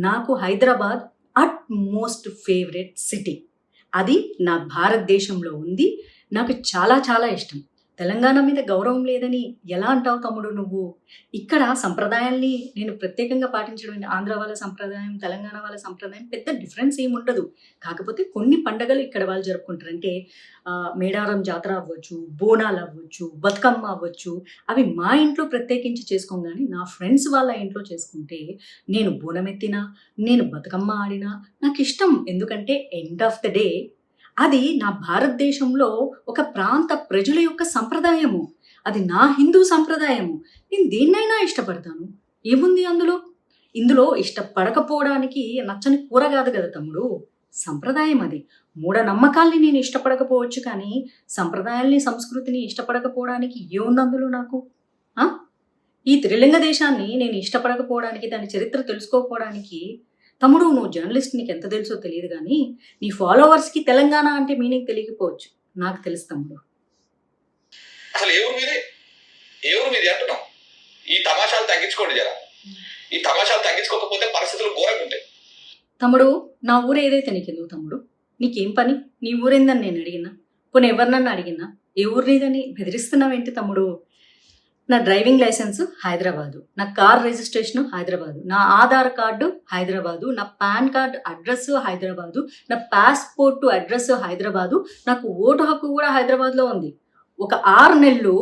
నాకు Hyderabad at most favourite city. అది నా భారతదేశంలో ఉంది. నాకు చాలా చాలా ఇష్టం. తెలంగాణ మీద గౌరవం లేదని ఎలా అంటావు తమ్ముడు నువ్వు? ఇక్కడ సంప్రదాయాల్ని నేను ప్రత్యేకంగా పాటించడం, ఆంధ్ర వాళ్ళ సంప్రదాయం, తెలంగాణ వాళ్ళ సంప్రదాయం పెద్ద డిఫరెన్స్ ఏమి ఉండదు. కాకపోతే కొన్ని పండగలు ఇక్కడ వాళ్ళు జరుపుకుంటారు. అంటే మేడారం జాతర అవ్వచ్చు, బోనాలు అవ్వచ్చు, బతుకమ్మ అవ్వచ్చు, అవి మా ఇంట్లో ప్రత్యేకించి చేసుకోం. కానీ నా ఫ్రెండ్స్ వాళ్ళ ఇంట్లో చేసుకుంటే నేను బోనం ఎత్తినా, నేను బతుకమ్మ ఆడినా నాకు ఇష్టం. ఎందుకంటే ఎండ్ ఆఫ్ ద డే అది నా భారతదేశంలో ఒక ప్రాంత ప్రజల యొక్క సంప్రదాయము. అది నా హిందూ సంప్రదాయము. నేను దేన్నైనా ఇష్టపడతాను. ఏముంది ఇందులో ఇష్టపడకపోవడానికి నచ్చని కూర కాదు కదా తమ్ముడు, సంప్రదాయం అది. మూఢనమ్మకాల్ని నేను ఇష్టపడకపోవచ్చు, కానీ సంప్రదాయాల్ని, సంస్కృతిని ఇష్టపడకపోవడానికి ఏముంది అందులో నాకు? ఈ త్రిలింగ దేశాన్ని నేను ఇష్టపడకపోవడానికి, దాని చరిత్ర తెలుసుకోకపోవడానికి తమ్ముడు, నువ్వు జర్నలిస్ట్, నీకు ఎంత తెలుసో తెలియదు, కానీ నీ ఫాలోవర్స్కి తెలంగాణ అంటే మీనింగ్ తెలియకపోవచ్చు, నాకు తెలుసు తమ్ముడు. అసలు ఏ ఊరు మీది అంటున్నాం. ఈ తమాషాలు తగ్గించుకోండి జరా. ఈ తమాషాలు తగ్గించుకోకపోతే పరిస్థితులు ఘోరంగా ఉంటాయి తమ్ముడు. నా ఊరు ఏదైతే నీకెందుకు తమ్ముడు? నీకేం పని? నీ ఊరేందని నేను అడిగినా, పోనీ ఎవరినన్నా అడిగినా ఏ ఊరు నీదని బెదిరిస్తున్నావేంటి తమ్ముడు? నా డ్రైవింగ్ లైసెన్స్ హైదరాబాదు, నా కార్ రిజిస్ట్రేషన్ హైదరాబాదు, నా ఆధార్ కార్డు హైదరాబాదు, నా పాన్ కార్డు అడ్రస్ హైదరాబాదు, నా పాస్పోర్టు అడ్రస్ హైదరాబాదు, నాకు ఓటు హక్కు కూడా హైదరాబాద్లో ఉంది. ఒక 6 నెలలు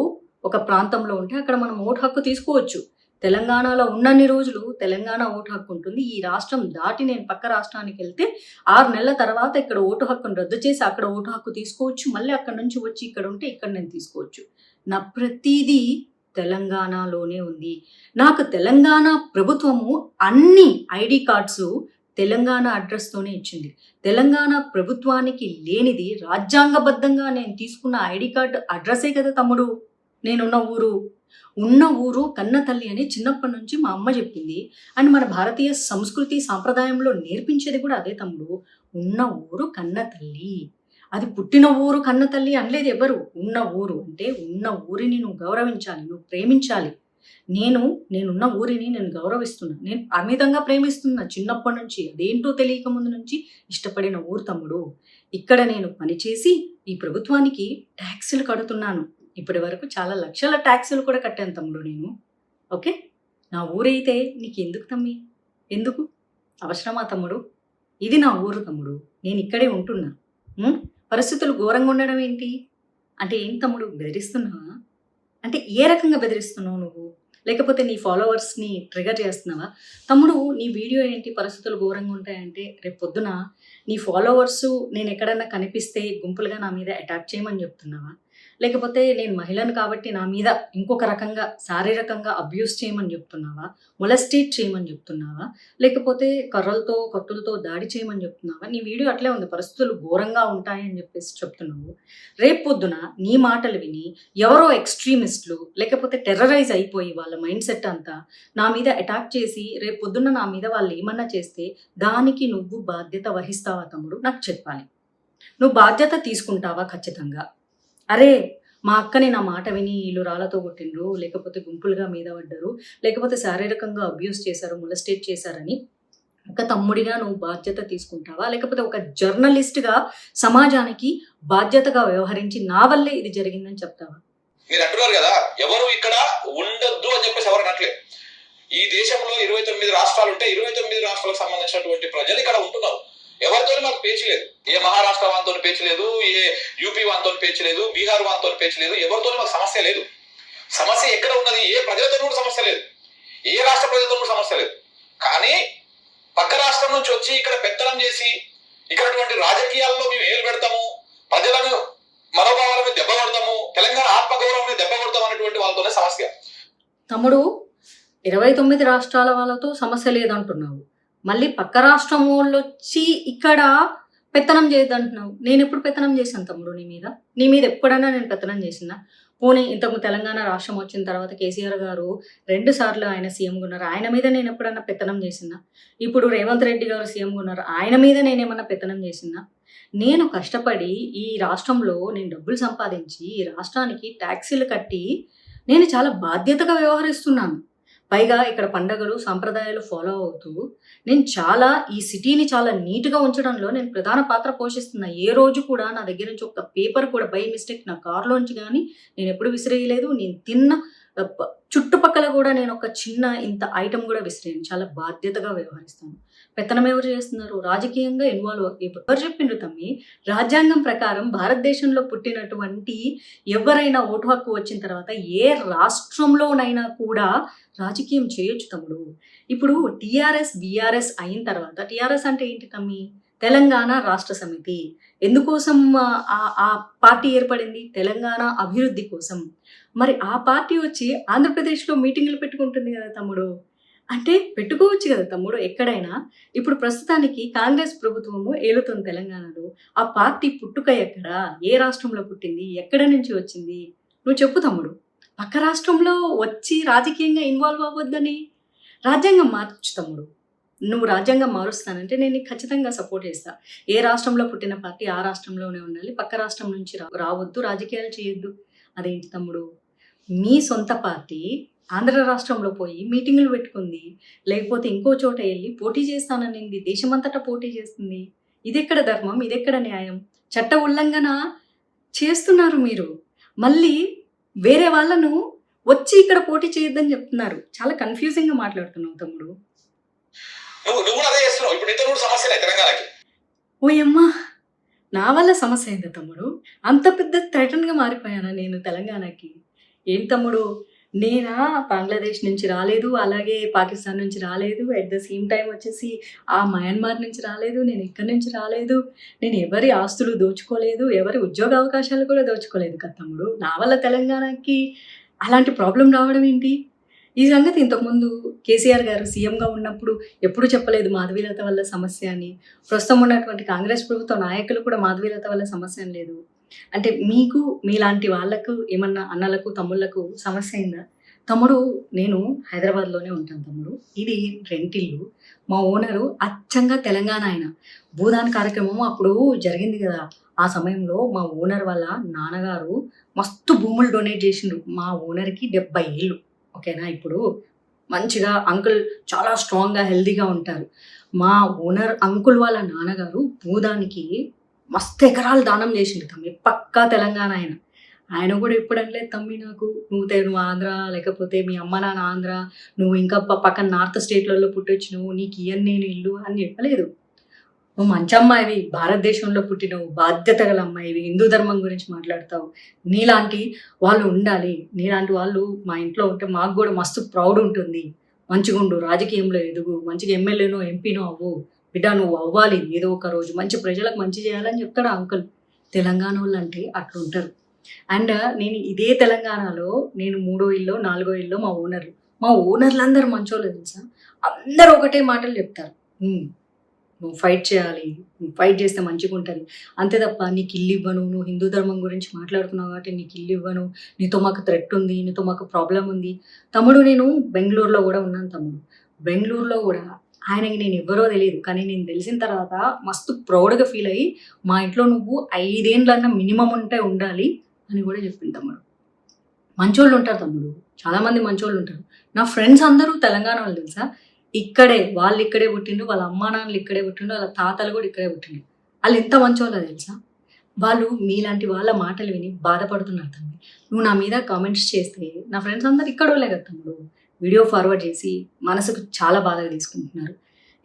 ఒక ప్రాంతంలో ఉంటే అక్కడ మనం ఓటు హక్కు తీసుకోవచ్చు. తెలంగాణలో ఉన్నన్ని రోజులు తెలంగాణ ఓటు హక్కు ఉంటుంది. ఈ రాష్ట్రం దాటి నేను పక్క రాష్ట్రానికి వెళ్తే 6 నెలల తర్వాత ఇక్కడ ఓటు హక్కును రద్దు చేసి అక్కడ ఓటు హక్కు తీసుకోవచ్చు. మళ్ళీ అక్కడ నుంచి వచ్చి ఇక్కడ ఉంటే ఇక్కడ నేను తీసుకోవచ్చు. నా ప్రతిదీ తెలంగాణలోనే ఉంది. నాకు తెలంగాణ ప్రభుత్వము అన్ని ఐడి కార్డ్స్ తెలంగాణ అడ్రస్తోనే ఇచ్చింది. తెలంగాణ ప్రభుత్వానికి లేనిది రాజ్యాంగబద్ధంగా నేను తీసుకున్న ఐడి కార్డు అడ్రస్సే కదా తమ్ముడు ఉన్న ఊరు కన్న తల్లి అని చిన్నప్పటి నుంచి మా అమ్మ చెప్పింది. అండ్ మన భారతీయ సంస్కృతి సాంప్రదాయంలో నేర్పించేది కూడా అదే తమ్ముడు. ఉన్న ఊరు కన్న తల్లి. అది పుట్టిన ఊరు కన్న తల్లి అనలేదు ఎవరు. ఉన్న ఊరు అంటే ఉన్న ఊరిని నువ్వు గౌరవించాలి, నువ్వు ప్రేమించాలి. నేనున్న ఊరిని నేను గౌరవిస్తున్నా, నేను అమితంగా ప్రేమిస్తున్నా చిన్నప్పటి నుంచి. అదేంటో తెలియక ముందు నుంచి ఇష్టపడిన ఊరు తమ్ముడు. ఇక్కడ నేను పనిచేసి ఈ ప్రభుత్వానికి ట్యాక్సులు కడుతున్నాను. ఇప్పటి వరకు చాలా లక్షల ట్యాక్సులు కూడా కట్టాను తమ్ముడు నేను. ఓకే, నా ఊరైతే నీకు ఎందుకు తమ్మి? ఎందుకు అవసరమా తమ్ముడు? ఇది నా ఊరు తమ్ముడు, నేను ఇక్కడే ఉంటున్నా. పరిస్థితులు ఘోరంగా ఉండడం ఏంటి అంటే ఏం తమ్ముడు, బెదిరిస్తున్నావా? అంటే ఏ రకంగా బెదిరిస్తున్నావు నువ్వు? లేకపోతే నీ ఫాలోవర్స్ని ట్రిగర్ చేస్తున్నావా? తమ్ముడు, నీ వీడియో ఏంటి పరిస్థితులు ఘోరంగా ఉంటాయంటే రేపు పొద్దున నీ ఫాలోవర్స్ నేను ఎక్కడన్నా కనిపిస్తే గుంపులుగా నా మీద అటాక్ చేయమని చెప్తున్నావా? లేకపోతే నేను మహిళను కాబట్టి నా మీద ఇంకొక రకంగా శారీరకంగా అబ్యూస్ చేయమని చెప్తున్నావా? మొలస్టేట్ చేయమని చెప్తున్నావా? లేకపోతే కర్రలతో కత్తులతో దాడి చేయమని చెప్తున్నావా? నీ వీడియో అట్లే ఉంది, పరిస్థితులు ఘోరంగా ఉంటాయని చెప్పేసి చెప్తున్నావు. రేపు పొద్దున నీ మాటలు విని ఎవరో ఎక్స్ట్రీమిస్టులు లేకపోతే టెర్రరైజ్ అయిపోయి వాళ్ళ మైండ్ సెట్ అంతా నా మీద అటాక్ చేసి రేపు పొద్దున్న నా మీద వాళ్ళు ఏమన్నా చేస్తే దానికి నువ్వు బాధ్యత వహిస్తావా తమ్ముడు? నాకు చెప్పాలి. నువ్వు బాధ్యత తీసుకుంటావా ఖచ్చితంగా? అరే, మా అక్కని నా మాట విని వీళ్ళు రాళ్ళతో కొట్టిండ్రు, లేకపోతే గుంపులుగా మీద పడ్డారు, లేకపోతే శారీరకంగా అబ్యూస్ చేశారు, మొలస్టేట్ చేశారని ఒక తమ్ముడిగా నువ్వు బాధ్యత తీసుకుంటావా? లేకపోతే ఒక జర్నలిస్ట్గా సమాజానికి బాధ్యతగా వ్యవహరించి నా వల్లే ఇది జరిగిందని చెప్తావా? మీరు అంటున్నారు కదా, ఎవరు ఇక్కడ ఉండొద్దు అని చెప్పేసి ఎవరు అనట్లేదు. ఈ దేశంలో 29 రాష్ట్రాలు ఉంటే 29 రాష్ట్రాలకు సంబంధించినటువంటి ప్రజలు ఇక్కడ ఉంటున్నారు. ఎవరితో మాకు పేచి లేదు. ఏ మహారాష్ట్ర వాంతో పేచి లేదు, ఏ యూపీ వాంతో పేచి లేదు, బీహార్ వాంతో పేచి లేదు. ఎవరితో మాకు సమస్య లేదు. సమస్య ఎక్కడ ఉన్నది? ఏ ప్రజలతో కూడా సమస్య లేదు, ఏ రాష్ట్ర ప్రజలతో కూడా సమస్య లేదు. కానీ పక్క రాష్ట్రం నుంచి వచ్చి ఇక్కడ పెత్తనం చేసి ఇక్కడటువంటి రాజకీయాల్లో మేము ఏలు పెడతాము, ప్రజలను మనోభావాల మీద దెబ్బ కొడతాము, తెలంగాణ ఆత్మగౌరవం మీద దెబ్బ కొడతాం అనేటువంటి వాళ్ళతోనే సమస్య. తమ్ముడు, 29 రాష్ట్రాల వాళ్ళతో సమస్య లేదంటున్నావు, మళ్ళీ పక్క రాష్ట్రం వాళ్ళు వచ్చి ఇక్కడ పెత్తనం చేయొద్దంటున్నావు. నేను ఎప్పుడు పెత్తనం చేశాను తమ్ముడు నీ మీద ఎప్పుడైనా నేను పెత్తనం చేసినా? పోనీ ఇంతకు తెలంగాణ రాష్ట్రం వచ్చిన తర్వాత కేసీఆర్ గారు 2 సార్లు ఆయన సీఎంగా ఉన్నారు, ఆయన మీద నేను ఎప్పుడన్నా పెత్తనం చేసినా? ఇప్పుడు రేవంత్ రెడ్డి గారు సీఎంగా ఉన్నారు, ఆయన మీద నేనేమన్నా పెత్తనం చేసినా? నేను కష్టపడి ఈ రాష్ట్రంలో నేను డబ్బులు సంపాదించి ఈ రాష్ట్రానికి ట్యాక్సీలు కట్టి నేను చాలా బాధ్యతగా వ్యవహరిస్తున్నాను. పైగా ఇక్కడ పండగలు సాంప్రదాయాలు ఫాలో అవుతూ నేను చాలా ఈ సిటీని చాలా నీట్గా ఉంచడంలో నేను ప్రధాన పాత్ర పోషిస్తున్నా. ఏ రోజు కూడా నా దగ్గర నుంచి ఒక పేపర్ కూడా బై మిస్టేక్ నా కారులోంచి కానీ నేను ఎప్పుడు విసిరేయలేదు. నేను తిన్న చుట్టుపక్కల కూడా నేను ఒక చిన్న ఇంత ఐటమ్ కూడా విసిరేయను. చాలా బాధ్యతగా వ్యవహరిస్తాను. పెత్తనం ఎవరు చేస్తున్నారు? రాజకీయంగా ఇన్వాల్వ్ ఎవరు చెప్పిండ్రు తమ్మి? రాజ్యాంగం ప్రకారం భారతదేశంలో పుట్టినటువంటి ఎవరైనా ఓటు హక్కు వచ్చిన తర్వాత ఏ రాష్ట్రంలోనైనా కూడా రాజకీయం చేయొచ్చు తమ్ముడు. ఇప్పుడు టీఆర్ఎస్ బీఆర్ఎస్ అయిన తర్వాత, టీఆర్ఎస్ అంటే ఏంటి తమ్మి? తెలంగాణ రాష్ట్ర సమితి. ఎందుకోసం ఆ పార్టీ ఏర్పడింది? తెలంగాణ అభివృద్ధి కోసం. మరి ఆ పార్టీ వచ్చి ఆంధ్రప్రదేశ్లో మీటింగులు పెట్టుకుంటుంది కదా తమ్ముడు. అంటే పెట్టుకోవచ్చు కదా తమ్ముడు ఎక్కడైనా. ఇప్పుడు ప్రస్తుతానికి కాంగ్రెస్ ప్రభుత్వము ఏలుతుంది తెలంగాణలో. ఆ పార్టీ పుట్టుక ఎక్కడ? ఏ రాష్ట్రంలో పుట్టింది? ఎక్కడ నుంచి వచ్చింది? నువ్వు చెప్పు తమ్ముడు. పక్క రాష్ట్రంలో వచ్చి రాజకీయంగా ఇన్వాల్వ్ అవ్వద్దని రాజ్యాంగం మార్చు తమ్ముడు. నువ్వు రాజ్యాంగం మారుస్తానంటే నేను నీకు ఖచ్చితంగా సపోర్ట్ చేస్తా. ఏ రాష్ట్రంలో పుట్టిన పార్టీ ఆ రాష్ట్రంలోనే ఉండాలి, పక్క రాష్ట్రం నుంచి రావద్దు, రాజకీయాలు చేయొద్దు. అదేంటి తమ్ముడు? మీ సొంత పార్టీ ఆంధ్ర రాష్ట్రంలో పోయి మీటింగులు పెట్టుకుంది, లేకపోతే ఇంకో చోట వెళ్ళి పోటీ చేస్తాననింది, దేశమంతటా పోటీ చేస్తుంది. ఇదెక్కడ ధర్మం? ఇదెక్కడ న్యాయం? చట్ట ఉల్లంఘన చేస్తున్నారు మీరు. మళ్ళీ వేరే వాళ్ళను వచ్చి ఇక్కడ పోటీ చేయొద్దని చెప్తున్నారు. చాలా కన్ఫ్యూజింగ్గా మాట్లాడుతున్నావు తమ్ముడు. ఓయమ్మా, నా వల్ల సమస్య అయింది తమ్ముడు. అంత పెద్ద థ్రెటన్గా మారిపోయానా నేను తెలంగాణకి? ఏం తమ్ముడు, నేనా బంగ్లాదేశ్ నుంచి రాలేదు, అలాగే పాకిస్తాన్ నుంచి రాలేదు, అట్ ద సేమ్ టైం వచ్చేసి ఆ మయన్మార్ నుంచి రాలేదు, నేను ఇక్కడి నుంచి రాలేదు, నేను ఎవరి ఆస్తులు దోచుకోలేదు, ఎవరి ఉద్యోగ అవకాశాలు కూడా దోచుకోలేదు కదా తమ్ముడు. నా వల్ల తెలంగాణకి అలాంటి ప్రాబ్లం రావడం ఏంటి? ఈ సంగతి ఇంతకుముందు కేసీఆర్ గారు సీఎంగా ఉన్నప్పుడు ఎప్పుడు చెప్పలేదు మాధవీలత వల్ల సమస్య అని. ప్రస్తుతం ఉన్నటువంటి కాంగ్రెస్ ప్రభుత్వ నాయకులు కూడా మాధవీలత వల్ల సమస్య అని లేదు. అంటే మీకు మీలాంటి వాళ్ళకు ఏమన్నా అన్నలకు తమ్ముళ్లకు సమస్య అయిందా? తమ్ముడు, నేను హైదరాబాద్లోనే ఉంటాను తమ్ముడు. ఇది రెంటిల్లు. మా ఓనరు అచ్చంగా తెలంగాణ ఆయన. భూదాన్ కార్యక్రమం అప్పుడు జరిగింది కదా, ఆ సమయంలో మా ఓనర్ వాళ్ళ నాన్నగారు మస్తు భూములు డొనేట్ చేసిండ్రు. మా ఓనర్కి 70 ఏళ్ళు. ఓకేనా? ఇప్పుడు మంచిగా అంకుల్ చాలా స్ట్రాంగ్గా హెల్దీగా ఉంటారు. మా ఓనర్ అంకుల్ వాళ్ళ నాన్నగారు భూదానికి మస్తు ఎకరాలు దానం చేసిండు తమ్మి. పక్కా తెలంగాణ ఆయన. ఆయన కూడా ఎప్పుడు అనలేదు తమ్మి నాకు, నువ్వు ఆంధ్ర, లేకపోతే మీ అమ్మ నాన్న ఆంధ్ర, నువ్వు ఇంకా పక్కన నార్త్ స్టేట్లలో పుట్టొచ్చినావు, నీకు ఇయ్యను నేను ఇల్లు అని చెప్పలేదు. నువ్వు మంచి అమ్మాయివి, భారతదేశంలో పుట్టినవు, బాధ్యత గల అమ్మాయివి, హిందూ ధర్మం గురించి మాట్లాడతావు. నీలాంటి వాళ్ళు ఉండాలి. నీలాంటి వాళ్ళు మా ఇంట్లో ఉంటే మాకు కూడా మస్తు ప్రౌడ్ ఉంటుంది. మంచిగా ఉండు, రాజకీయంలో ఎదుగు, మంచిగా ఎమ్మెల్యేనో ఎంపీనో అవ్వు, బిడ్డ నువ్వు అవ్వాలి ఏదో ఒక రోజు, మంచి ప్రజలకు మంచి చేయాలని చెప్తాడు ఆ అంకుల్. తెలంగాణ వాళ్ళు అంటే అట్లుంటారు. అండ్ నేను ఇదే తెలంగాణలో నేను 3వ ఇల్లో 4వ ఇల్లో మా ఓనర్లు అందరూ మంచోళ్ళు తెలుసా. అందరూ ఒకటే మాటలు చెప్తారు, నువ్వు ఫైట్ చేయాలి, నువ్వు ఫైట్ చేస్తే మంచిగా ఉంటుంది, అంతే తప్ప నీకు ఇల్లు ఇవ్వను, నువ్వు హిందూ ధర్మం గురించి మాట్లాడుతున్నావు కాబట్టి నీకు ఇల్లు ఇవ్వను, నీతో మాకు థ్రెట్ ఉంది, నీతో మాకు ప్రాబ్లం ఉంది. తమ్ముడు నేను బెంగళూరులో కూడా ఉన్నాను తమ్ముడు. బెంగళూరులో కూడా ఆయనకి నేను ఎవరో తెలియదు, కానీ నేను తెలిసిన తర్వాత మస్తు ప్రౌడ్గా ఫీల్ అయ్యి మా ఇంట్లో నువ్వు 5 ఏండ్లన్నా మినిమం ఉండాలి అని కూడా చెప్పింది తమ్ముడు. మంచోళ్ళు ఉంటారు తమ్ముడు, చాలామంది మంచోళ్ళు ఉంటారు. నా ఫ్రెండ్స్ అందరూ తెలంగాణ వాళ్ళు తెలుసా. వాళ్ళు ఇక్కడే పుట్టిండు, వాళ్ళ అమ్మా నాన్నలు ఇక్కడే పుట్టిండు, వాళ్ళ తాతలు కూడా ఇక్కడే పుట్టిండు. వాళ్ళు ఎంత మంచోళ్ళో తెలుసా. వాళ్ళు మీలాంటి వాళ్ళ మాటలు విని బాధపడుతున్నారు తమ్ముడు. నువ్వు నా మీద కామెంట్స్ చేస్తే నా ఫ్రెండ్స్ అందరు ఇక్కడ వాళ్ళే కదా తమ్ముడు, వీడియో ఫార్వర్డ్ చేసి మనసుకు చాలా బాధగా తీసుకుంటున్నారు.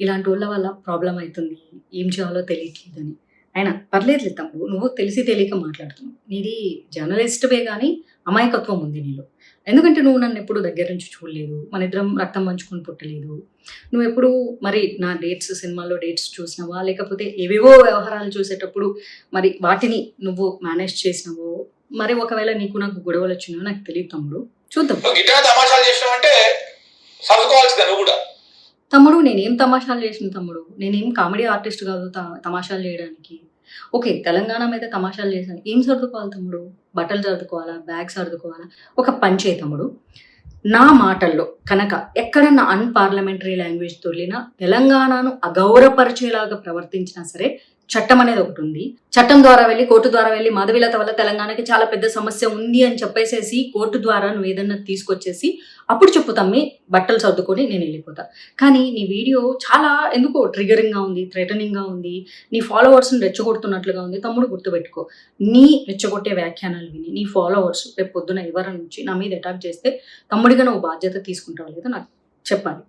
ఇలాంటి వాళ్ళ వల్ల ప్రాబ్లం అవుతుంది, ఏం చేయాలో తెలియట్లేదని. అయినా పర్లేదు తమ్ముడు, నువ్వు తెలిసి తెలియక మాట్లాడుతున్నావు. నీది జర్నలిస్ట్వే కానీ అమాయకత్వం ఉంది నీలో. ఎందుకంటే నువ్వు నన్ను ఎప్పుడు దగ్గర నుంచి చూడలేదు, మన ఇద్దరం రక్తం పంచుకొని పుట్టలేదు. నువ్వు ఎప్పుడు మరి నా సినిమాలో డేట్స్ చూసినావా, లేకపోతే ఏవేవో వ్యవహారాలు చూసేటప్పుడు మరి వాటిని నువ్వు మేనేజ్ చేసినావో, మరి ఒకవేళ నీకు నాకు గొడవలు వచ్చినావో నాకు తెలియదు తమ్ముడు. చూద్దాం. తమ్ముడు నేనేం తమాషాలు చేసిన తమ్ముడు, నేనేం కామెడీ ఆర్టిస్ట్ కాదు తమాషాలు చేయడానికి. ఓకే, తెలంగాణ మీద తమాషాలు చేశాను, ఏం సర్దుకోవాలి తమ్ముడు? బట్టలు సర్దుకోవాలా, బ్యాగ్ సర్దుకోవాలా? ఒక పని చేయి తమ్ముడు, నా మాటల్లో కనుక ఎక్కడన్నా అన్పార్లమెంటరీ లాంగ్వేజ్ తొలినా, తెలంగాణను అగౌరవపరిచేలాగా ప్రవర్తించినా సరే చట్టం అనేది ఒకటి ఉంది. చట్టం ద్వారా వెళ్ళి, కోర్టు ద్వారా వెళ్ళి, మాధవీలత వల్ల తెలంగాణకి చాలా పెద్ద సమస్య ఉంది అని చెప్పేసేసి కోర్టు ద్వారా నువ్వు ఏదన్నా తీసుకొచ్చేసి అప్పుడు చెప్పు తమ్మి, బట్టలు సర్దుకొని నేను వెళ్ళిపోతా. కానీ నీ వీడియో చాలా ఎందుకో ట్రిగరింగ్గా ఉంది, థ్రెటనింగ్గా ఉంది, నీ ఫాలోవర్స్ని రెచ్చగొడుతున్నట్లుగా ఉంది. తమ్ముడు గుర్తుపెట్టుకో, నీ రెచ్చగొట్టే వ్యాఖ్యానాలు విని నీ ఫాలోవర్స్ రేపు పొద్దున ఎవరి నుంచి నా మీద అటాక్ చేస్తే తమ్ముడిగా నువ్వు బాధ్యత తీసుకుంటావు లేదో నాకు చెప్పాలి.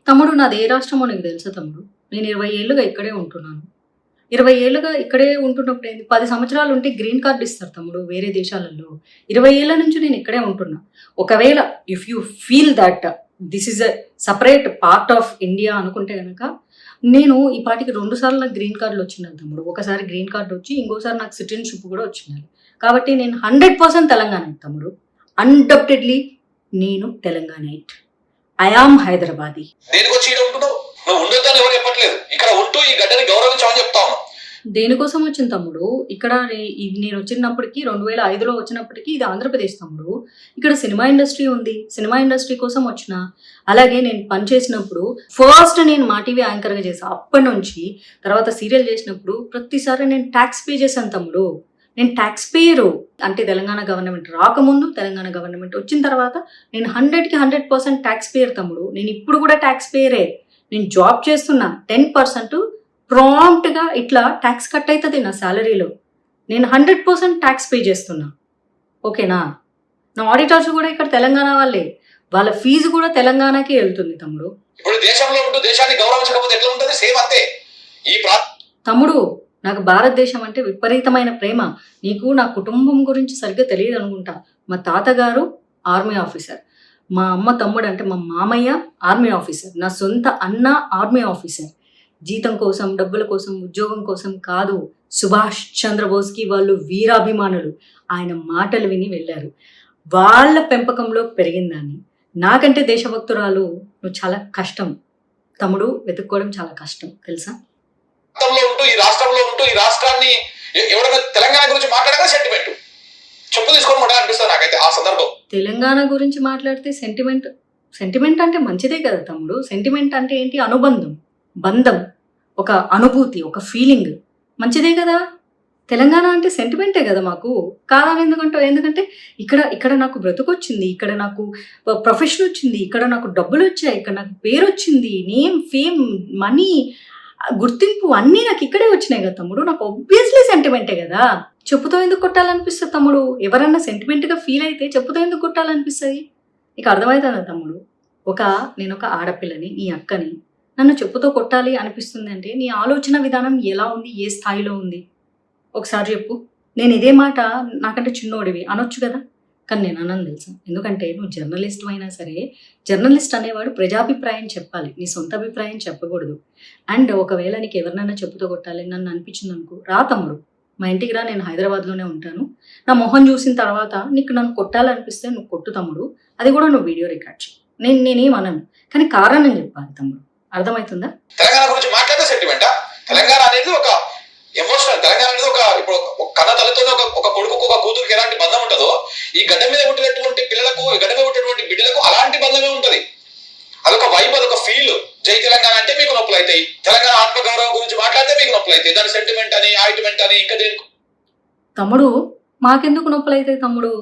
తమ్ముడు నాది ఏ రాష్ట్రమో నీకు తెలుసా తమ్ముడు? నేను 20 ఏళ్ళుగా ఇక్కడే ఉంటున్నాను. 20 ఏళ్ళుగా ఇక్కడే ఉంటున్నప్పుడు ఏంది, 10 సంవత్సరాలు ఉంటే గ్రీన్ కార్డు ఇస్తారు తమ్ముడు వేరే దేశాలలో. 20 ఏళ్ళ నుంచి నేను ఇక్కడే ఉంటున్నా. ఒకవేళ if you feel that this is a separate part of India అనుకుంటే కనుక నేను ఈ పాటికి 2 సార్లు నాకు గ్రీన్ కార్డులు వచ్చినాయి తమ్ముడు. ఒకసారి గ్రీన్ కార్డు వచ్చి, ఇంకోసారి నాకు సిటిజన్షిప్ కూడా వచ్చినాయి. కాబట్టి నేను 100% తెలంగాణైట్ తమ్ముడు. అన్డౌటెడ్లీ నేను తెలంగాణైట్. I am Hyderabadi. దేనికోసం వచ్చింది తమ్ముడు? ఇక్కడ నేను వచ్చినప్పటికీ 2005లో వచ్చినప్పటికీ ఇది ఆంధ్రప్రదేశ్ తమ్ముడు. ఇక్కడ సినిమా ఇండస్ట్రీ ఉంది, సినిమా ఇండస్ట్రీ కోసం వచ్చిన. అలాగే నేను పనిచేసినప్పుడు ఫస్ట్ నేను మా టీవీ యాంకర్గా చేసాను. అప్పటి నుంచి తర్వాత సీరియల్ చేసినప్పుడు ప్రతిసారి నేను ట్యాక్స్ పే చేశాను తమ్ముడు. నేను ట్యాక్స్ పేయరు. అంటే తెలంగాణ గవర్నమెంట్ రాకముందు, తెలంగాణ గవర్నమెంట్ వచ్చిన తర్వాత నేను 100కి 100% ట్యాక్స్ పేయర్ తమ్ముడు. నేను ఇప్పుడు కూడా ట్యాక్స్ పేయరే. నేను జాబ్ చేస్తున్నా, 10% ప్రాంప్ట్గా ఇట్లా ట్యాక్స్ కట్ అవుతుంది నా శాలరీలో. నేను 100% ట్యాక్స్ పే చేస్తున్నా. ఓకేనా? నా ఆడిటర్స్ కూడా ఇక్కడ తెలంగాణ వాళ్ళే, వాళ్ళ ఫీజు కూడా తెలంగాణకే వెళ్తుంది తమ్ముడు. తమ్ముడు నాకు భారతదేశం అంటే విపరీతమైన ప్రేమ. నీకు నా కుటుంబం గురించి సరిగ్గా తెలియదు అనుకుంటా. మా తాతగారు ఆర్మీ ఆఫీసర్, మా అమ్మ తమ్ముడు అంటే మా మామయ్య ఆర్మీ ఆఫీసర్, నా సొంత అన్న ఆర్మీ ఆఫీసర్. జీతం కోసం, డబ్బుల కోసం, ఉద్యోగం కోసం కాదు. సుభాష్ చంద్రబోస్కి వాళ్ళు వీరాభిమానులు. ఆయన మాటలు విని వెళ్ళారు. వాళ్ళ పెంపకంలో పెరిగిందాన్ని. నాకంటే దేశభక్తురాలు నువ్వు చాలా కష్టం తమ్ముడు, వెతుక్కోవడం చాలా కష్టం తెలుసా. ఈ రాష్ట్రంలో ఉంటూ ఈ రాష్ట్రాన్ని ఎవరైనా తెలంగాణ గురించి మాట్లాడగా సెంటిమెంట్ చెప్పు తీసుకొని అనిపిస్తుంది నాకైతే ఆ సందర్భం. తెలంగాణ గురించి మాట్లాడితే సెంటిమెంట్ అంటే మంచిదే కదా తమ్ముడు. సెంటిమెంట్ అంటే ఏంటి? అనుబంధం, బంధం, ఒక అనుభూతి, ఒక ఫీలింగ్ మంచిదే కదా. తెలంగాణ అంటే సెంటిమెంటే కదా మాకు. కాదని ఎందుకంటే ఇక్కడ నాకు బ్రతుకొచ్చింది, ఇక్కడ నాకు ప్రొఫెషన్ వచ్చింది, ఇక్కడ నాకు డబ్బులు వచ్చాయి, ఇక్కడ నాకు పేరు వచ్చింది, నేమ్, ఫేమ్, మనీ, గుర్తింపు అన్నీ నాకు ఇక్కడే వచ్చినాయి కదా తమ్ముడు. నాకు ఆబ్వియస్లీ సెంటిమెంటే కదా. చెప్పుతో ఎందుకు కొట్టాలనిపిస్తుంది తమ్ముడు? ఎవరన్నా సెంటిమెంట్గా ఫీల్ అయితే చెప్పుతో ఎందుకు కొట్టాలనిపిస్తుంది? నీకు అర్థమవుతుందా తమ్ముడు? నేను ఒక ఆడపిల్లని, నీ అక్కని, నన్ను చెప్పుతో కొట్టాలి అనిపిస్తుంది అంటే నీ ఆలోచన విధానం ఎలా ఉంది, ఏ స్థాయిలో ఉంది ఒకసారి చెప్పు. నేను ఇదే మాట నాకంటే చిన్నోడివి అనొచ్చు కదా, కానీ నేను అనను తెలుసా. ఎందుకంటే నువ్వు జర్నలిస్ట్ అయినా సరే, జర్నలిస్ట్ అనేవాడు ప్రజాభిప్రాయం చెప్పాలి, నీ సొంత అభిప్రాయం చెప్పకూడదు. అండ్ ఒకవేళ నీకు ఎవరినైనా చెప్పుతో కొట్టాలి నన్ను అనిపించింది అనుకో, రా తమ్ముడు, మా ఇంటికి రా, నేను హైదరాబాద్లోనే ఉంటాను. నా మొహం చూసిన తర్వాత నీకు నన్ను కొట్టాలనిపిస్తే నువ్వు కొట్టు తమ్ముడు, అది కూడా నువ్వు వీడియో రికార్డ్ చేయి, నేనేం అనను, కానీ కారణం చెప్పాలి తమ్ముడు. అర్థమవుతుందా? తెలంగాణ గురించి మాట్లాడితే సెంటిమెంట్. తెలంగాణ అనేది ఒక ఎమోషనల్. తెలంగాణ అనేది ఇప్పుడు ఒక కన్న తల్లితోనే ఒక కొడుకు ఒక కూతురికి ఎలాంటి బంధం ఉంటుందో, ఈ గడ్డ మీద పుట్టినటువంటి పిల్లలకు, ఈ గడ్డ మీద పుట్టినటువంటి బిడ్డలకు అలాంటి బంధమే ఉంటది. అదొక వైబ్, అదొక ఫీల్. జై తెలంగాణ అంటే మీకు నొప్పులు అవుతాయి, తెలంగాణ ఆత్మగౌరవం గురించి మాట్లాడితే మీకు నొప్పులు అవుతాయి. దాని సెంటిమెంట్ అని, ఆయింట్మెంట్ అని, ఇంకా దేనికి తమ్ముడు మాకెందుకు నొప్పులు అవుతాయి తమ్ముడు?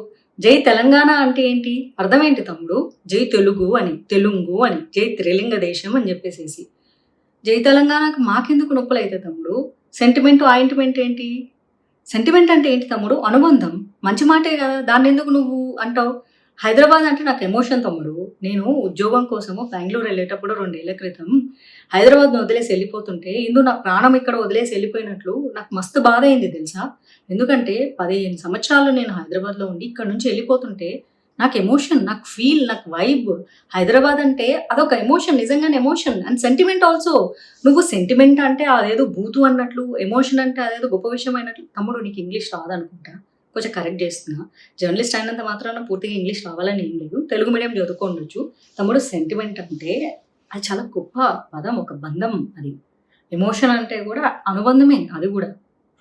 జై తెలంగాణ అంటే ఏంటి, అర్థం ఏంటి తమ్ముడు? జై తెలుగు అని, తెలుగు అని, జై త్రిలింగ దేశం అని చెప్పేసేసి జై తెలంగాణకు మాకెందుకు నొప్పులు అవుతాయి తమ్ముడు? సెంటిమెంట్, ఆయింట్మెంట్ ఏంటి? సెంటిమెంట్ అంటే ఏంటి తమ్ముడు? అనుబంధం, మంచి మాటే కదా, దాన్ని ఎందుకు నువ్వు అంటావు? హైదరాబాద్ అంటే నాకు ఎమోషన్ తమ్ముడు. నేను ఉద్యోగం కోసము బెంగళూరు వెళ్ళేటప్పుడు 2 ఏళ్ల క్రితం హైదరాబాద్ను వదిలేసి వెళ్ళిపోతుంటే, నా ప్రాణం ఇక్కడ వదిలేసి వెళ్ళిపోయినట్లు నాకు మస్తు బాధ అయింది తెలుసా. ఎందుకంటే 15 సంవత్సరాలు నేను హైదరాబాద్లో ఉండి ఇక్కడ నుంచి వెళ్ళిపోతుంటే నాకు ఎమోషన్, నాకు ఫీల్, నాకు వైబ్. హైదరాబాద్ అంటే అదొక ఎమోషన్, నిజంగానే ఎమోషన్ అండ్ సెంటిమెంట్ ఆల్సో. నువ్వు సెంటిమెంట్ అంటే అదేదో బూతు అన్నట్లు, ఎమోషన్ అంటే అదేదో గొప్ప విషయం అయినట్లు. తమ్ముడు నీకు ఇంగ్లీష్ రాదనుకుంటా, కొంచెం కరెక్ట్ చేస్తున్నా. జర్నలిస్ట్ అయినంత మాత్రాన పూర్తిగా ఇంగ్లీష్ రావాలని ఏం లేదు, తెలుగు మీడియం చదువుకోండొచ్చు. తమ్ముడు సెంటిమెంట్ అంటే అది చాలా గొప్ప పదం, ఒక బంధం అది. ఎమోషన్ అంటే కూడా అనుబంధమే, అది కూడా